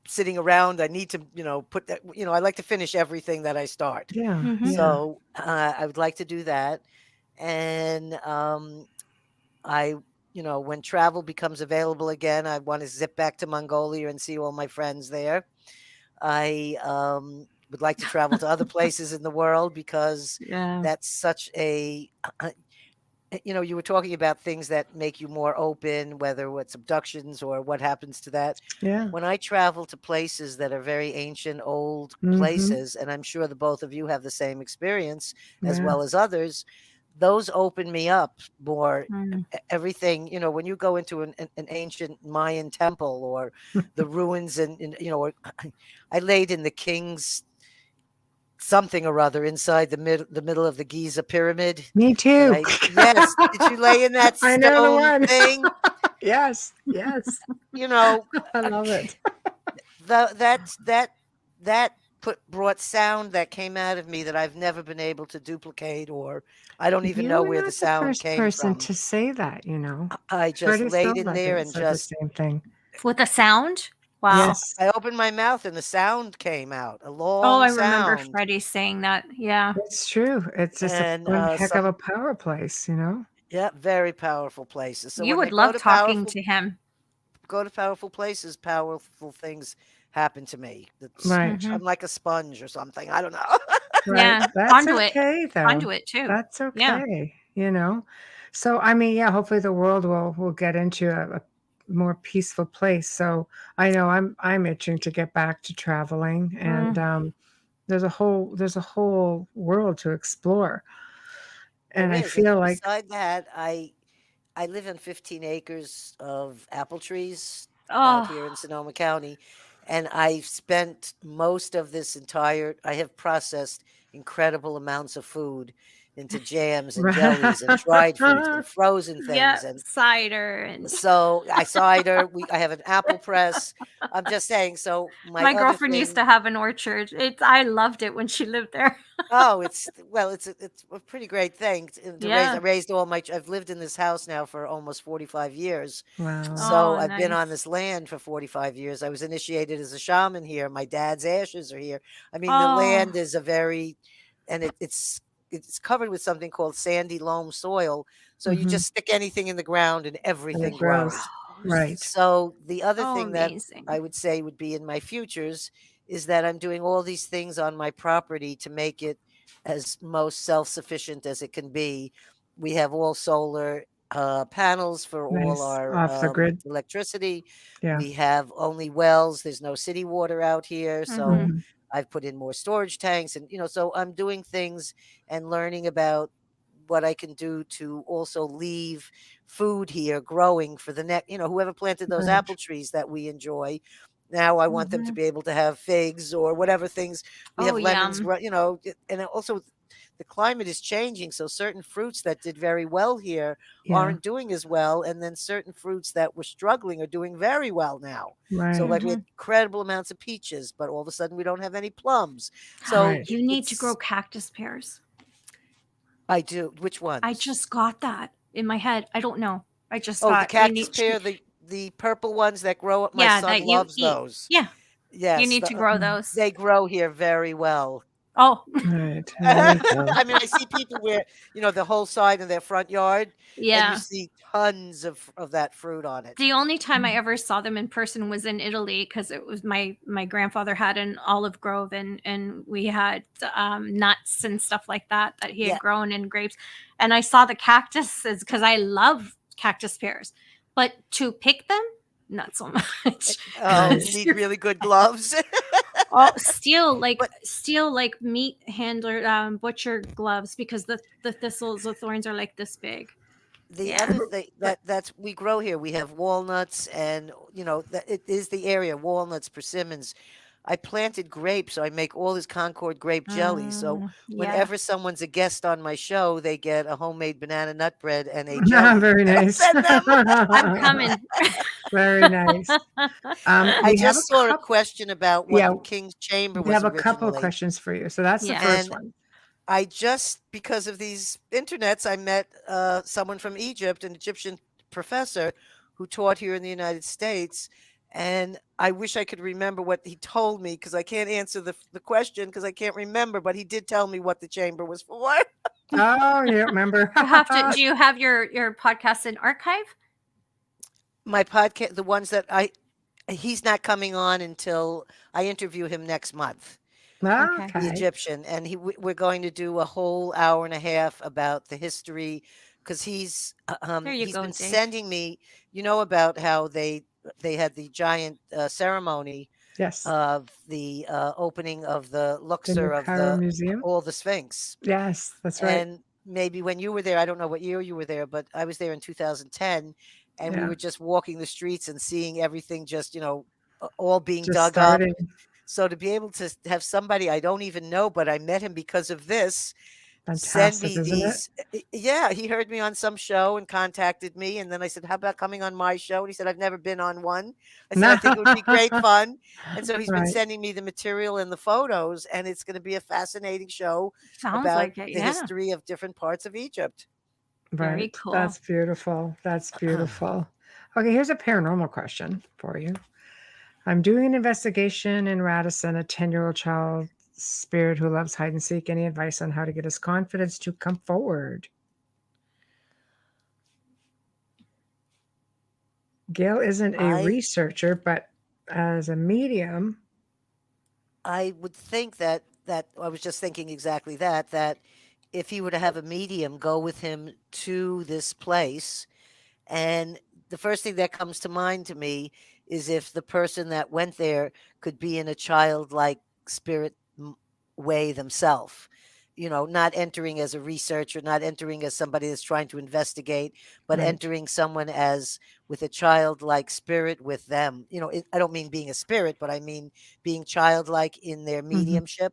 sitting around. I need to, put that, I like to finish everything that I start. Yeah, Mhm. yeah. So I would like to do that. And I, when travel becomes available again, I want to zip back to Mongolia and see all my friends there. I would like to travel to other places in the world because Yeah. that's such a you were talking about things that make you more open, whether it's abductions or what happens to that. Yeah. When I travel to places that are very ancient, old Mhm. places, and I'm sure the both of you have the same experience as Yeah. well as others, those open me up more. Mm. Everything, when you go into an ancient Mayan temple or the ruins and or I laid in the king's something or other inside the middle of the Giza pyramid. Me And too. yes, did you lay in that I know the stone one. thing? Yes, yes. You know, I uh, love it. that brought sound that came out of me that I've never been able to duplicate, or I don't even know You're where the not the sound first came person from. to say that. I just Shorty laid in there Stillbucket and said the just same thing. With a sound? Wow. Yes, I opened my mouth and the sound came out, a Oh, I long remember sound. Freddie saying that. Yeah. it's true. It's just And one heck of a some power place. yeah, very powerful places. So You when I would love talking to him. go to powerful places, powerful things happen to me. Right, Mhm. I'm like a sponge or something. I don't know. right. Yeah. That's Conduit. okay, though. Conduit too. That's Yeah. okay. So, I mean, yeah, hopefully the world will get into a more peaceful place. So I know I'm itching to get back to traveling, and Mm. there's a whole world to explore, There and I is, and feel like beside that, I live on 15 acres of apple trees out Oh. here in Sonoma County, and I've spent most of this entire I have processed incredible amounts of food into jams and jellies and dried foods and frozen Yeah. things and Cider and so I cider, I have an apple press. I'm just saying, so my my other girlfriend used thing. to have an orchard. I loved it when she lived there. Oh, it's a pretty great thing to raise. I Yeah. raised I've lived in this house now for almost 45 years. wow. So Oh, I've been on nice. this land for 45 years. I was initiated as a shaman here. My dad's ashes are here. I mean, the Oh. land is a very, and it's covered with something called sandy loam soil. So you Hmm. just stick anything in the ground and And it everything grows. grows. Right. So the other Oh, thing that I amazing. would say would be in my futures is that I'm doing all these things on my property to make it as most self-sufficient as it can be. We have all solar. panels for all Nice. our Off the grid. electricity. Yeah. We have only wells. There's no city water out here. So Mhm. I've put in more storage tanks, and so I'm doing things and learning about what I can do to also leave food here growing for the next, whoever planted those Right. apple trees that we enjoy. Now I want them to be able to have figs or whatever things. We have Oh, lemons, yum. and also the climate is changing. So certain fruits that did very well here Yeah. aren't doing as well. And then certain fruits that were struggling are doing very well now. So Right. like we had incredible amounts of peaches, but all of a sudden we don't have any plums. So Right. You need to grow cactus pears. I do. Which ones? I just got that in my head. I don't know. I just the got cactus pear, the purple ones that grow up. My yeah, son that you loves eat. those. Yeah, Yes, you need to grow those. they grow here very well. Oh, Right. There you go. I mean, I see people where the whole side of their front yard, and you yeah. see tons of that fruit on it. The only time I ever saw them in person was in Italy, because it was my grandfather had an olive grove, and we had nuts and stuff like that he had grown, and grapes. And I saw the cactuses because I love cactus pears, but to pick them, not so much. Oh, you need really good gloves. Steel like meat handler, butcher gloves, because the thistles, the thorns are like this big. The other thing that's we grow here, we have walnuts, and it is the area, walnuts, persimmons. I planted grapes, so I make all this Concord grape jelly. So whenever someone's a guest on my show, they get a homemade banana nut bread and a jelly. Very nice. I'm coming. Very nice. I just saw a question about what the King's Chamber was. We have a originally. couple of questions for you. So that's the first one. I just, because of these internets, I met someone from Egypt, an Egyptian professor who taught here in the United States. And I wish I could remember what he told me, because I can't answer the question because I can't remember. But he did tell me what the chamber was for. Oh, you don't remember? Do you have your podcast in archive? My podcast, the ones that he's not coming on until I interview him next month. Okay. The Egyptian, and we're going to do a whole hour and a half about the history, because he's been sending me, about how they had the giant ceremony of the opening of the Luxor of the museum, all the Sphinx. Yes, that's right. And maybe when you were there, I don't know what year you were there, but I was there in 2010, and we were just walking the streets and seeing everything just all being dug up. So to be able to have somebody I don't even know, but I met him because of this, send me these. Yeah, he heard me on some show and contacted me. And then I said, how about coming on my show? And he said, I've never been on one. I said, I think it would be great fun. And so he's been sending me the material and the photos, and it's going to be a fascinating show about the history of different parts of Egypt. Very cool. That's beautiful. That's beautiful. Okay, here's a paranormal question for you. I'm doing an investigation in Radisson, a 10-year-old child spirit who loves hide and seek. Any advice on how to get his confidence to come forward? Gail isn't a researcher, but as a medium, I would think that I was just thinking exactly that if he were to have a medium go with him to this place, and the first thing that comes to mind to me is if the person that went there could be in a childlike spirit way themselves, not entering as a researcher, not entering as somebody that's trying to investigate, but entering someone as with a childlike spirit with them. I don't mean being a spirit, but I mean being childlike in their mediumship.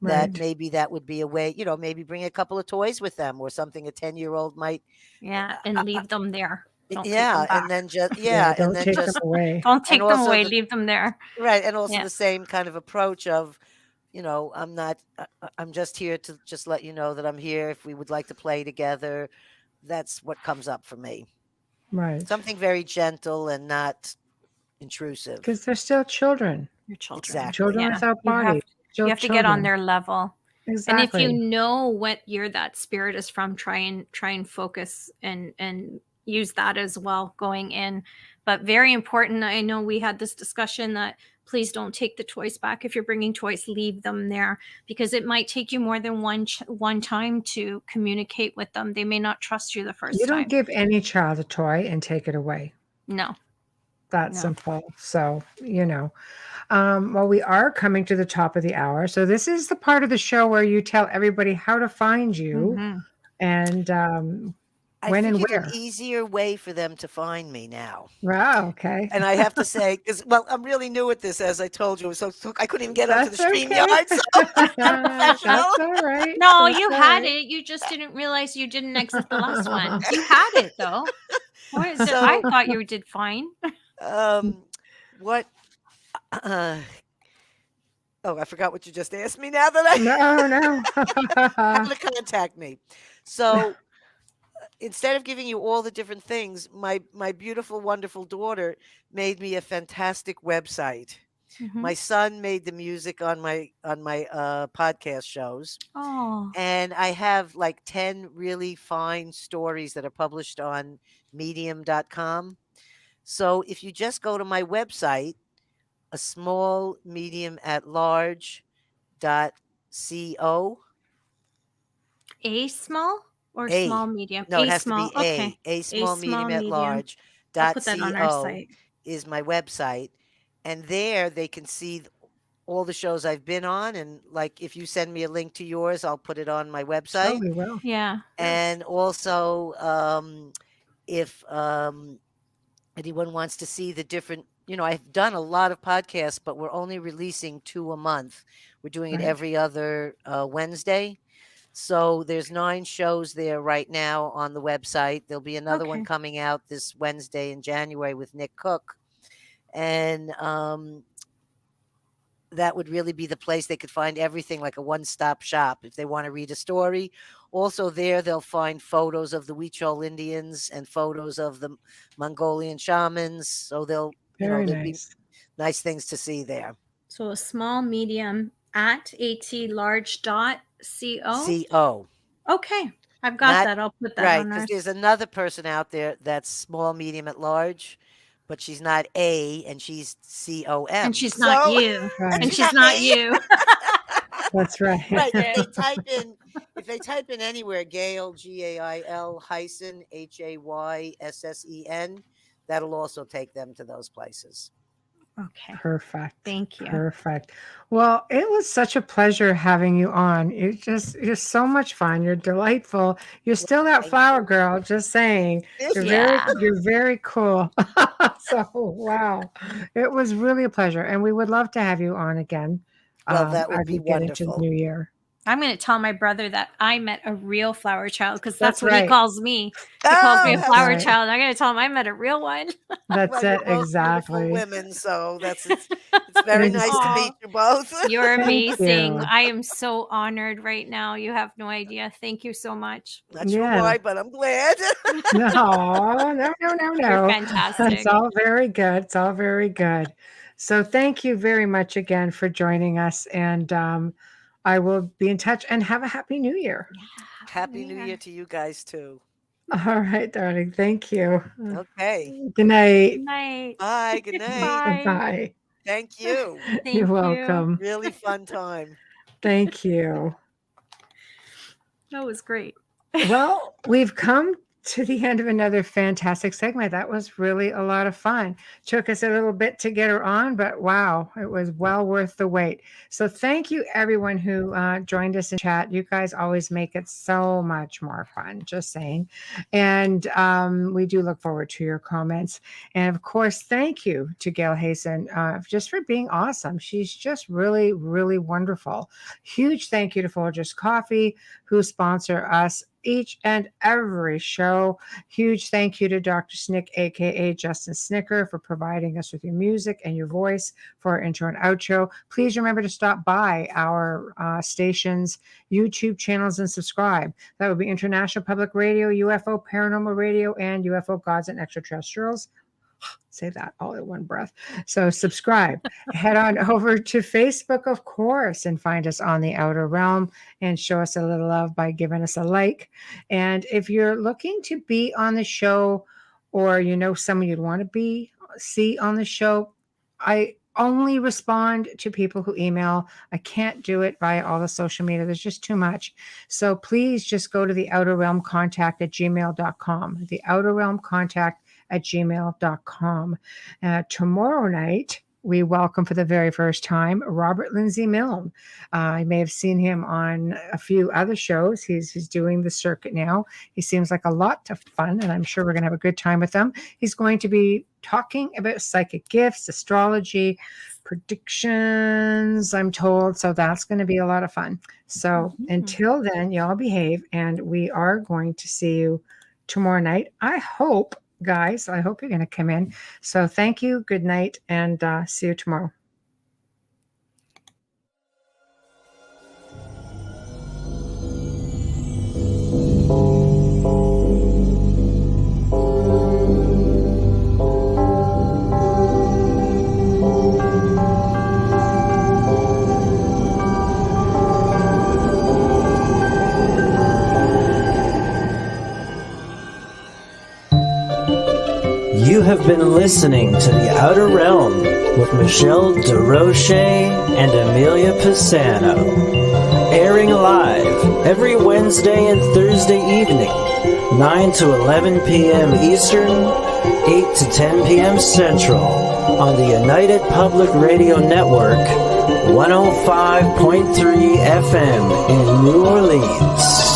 That maybe that would be a way, maybe bring a couple of toys with them or something a 10-year-old might. Yeah, and leave them there. Don't and then just and then take just them away. Don't take them away. Leave them there. Right, and also the same kind of approach of, I'm just here to just let you know that I'm here. If we would like to play together, that's what comes up for me. Right, something very gentle and not intrusive. Because they're still children. Your children, Exactly. Children without body. You have to get on their level. Exactly. And if you know what year that spirit is from, try and focus and use that as well going in. But very important. I know we had this discussion that please don't take the toys back. If you're bringing toys, leave them there, because it might take you more than one time to communicate with them. They may not trust you the first You time. don't give any child a toy and take it away. No. That No. simple. So, well, we are coming to the top of the hour. So this is the part of the show where you tell everybody how to find you and when and where. An easier way for them to find me now. Wow, okay. And I have to say, because, well, I'm really new at this, as I told you. So I couldn't even get onto the StreamYard. So That's all right. No, you had it. You just didn't realize you didn't exit the last one. You had it, though. What is it? I thought you did fine. What? Oh, I forgot what you just asked me now that I... No. How to contact me. So instead of giving you all the different things, my beautiful, wonderful daughter made me a fantastic website. My son made the music on my podcast shows. Oh. And I have like 10 really fine stories that are published on medium.com. So if you just go to my website, a small medium at large.co. A small or small medium? No, it has small. to be okay. A small medium at large. I'll put that on our site. Is my website. And there they can see all the shows I've been on. And like, if you send me a link to yours, I'll put it on my website. Oh, we will. Yeah. And also, if anyone wants to see the different, I've done a lot of podcasts, but we're only releasing 2 a month. We're doing it every other Wednesday. So there's 9 shows there right now on the website. There'll be another one coming out this Wednesday in January with Nick Cook. And that would really be the place they could find everything, like a one-stop shop if they want to read a story. Also there, they'll find photos of the Huichol Indians and photos of the Mongolian shamans. So there'll be nice things to see there. So a small medium at atlarge.co. CO. Okay. I've got that. I'll put that on there. Because there's another person out there that's small, medium at large, but she's not A, and she's COM. And she's not you. Right. And she's not you. That's right. Right. If they type in anywhere, Gail, Gail Hayssen, Hayssen, that'll also take them to those places. Okay. Perfect. Thank you. Perfect. Well, it was such a pleasure having you on. You're so much fun. You're delightful. You're still that flower girl, just saying. You're very cool. So, wow. It was really a pleasure. And we would love to have you on again. Well, that would be get wonderful. Into the new year. I'm going to tell my brother that I met a real flower child, because that's what right. he calls me. He calls me a flower child. I'm going to tell him I met a real one. That's it, exactly. Women, so it's very nice to meet you both. You're amazing. you. I am so honored right now. You have no idea. Thank you so much. Not sure why, but I'm glad. No. You're fantastic. It's all very good. It's all very good. So thank you very much again for joining us, and I will be in touch, and have a happy new year. Yeah, happy new year to you guys too. All right, darling. Thank you. Okay. Good night. Good night. Bye. Good night. Bye. Thank you. You're welcome. Really fun time. Thank you. That was great. Well, we've come to the end of another fantastic segment. That was really a lot of fun. Took us a little bit to get her on, but wow, it was well worth the wait. So thank you everyone who joined us in chat. You guys always make it so much more fun, just saying. And we do look forward to your comments. And of course, thank you to Gail Hayssen just for being awesome. She's just really, really wonderful. Huge thank you to Folgers Coffee, who sponsor us each and every show. Huge thank you to Dr. Snick, aka Justin Snicker, for providing us with your music and your voice for our intro and outro. Please remember to stop by our station's YouTube channels and subscribe. That would be International Public Radio, UFO Paranormal Radio, and UFO Gods and Extraterrestrials. Say that all in one breath. So subscribe. Head on over to Facebook, of course, and find us on The Outer Realm, and show us a little love by giving us a like. And if you're looking to be on the show, or someone you'd want to see on the show, I only respond to people who email. I can't do it via all the social media. There's just too much. So please just go to the outerrealmcontact@gmail.com. The outerrealmcontact@gmail.com. Tomorrow night, we welcome for the very first time Robert Lindsay Milne. You may have seen him on a few other shows. He's doing the circuit now. He seems like a lot of fun, and I'm sure we're going to have a good time with him. He's going to be talking about psychic gifts, astrology, predictions, I'm told. So that's going to be a lot of fun. So until then, y'all behave, and we are going to see you tomorrow night. I hope, guys, I hope you're going to come in. So thank you. Good night, and see you tomorrow. You have been listening to The Outer Realm with Michelle DeRoche and Amelia Pisano, airing live every Wednesday and Thursday evening, 9 to 11 p.m. Eastern, 8 to 10 p.m. Central, on the United Public Radio Network, 105.3 FM in New Orleans.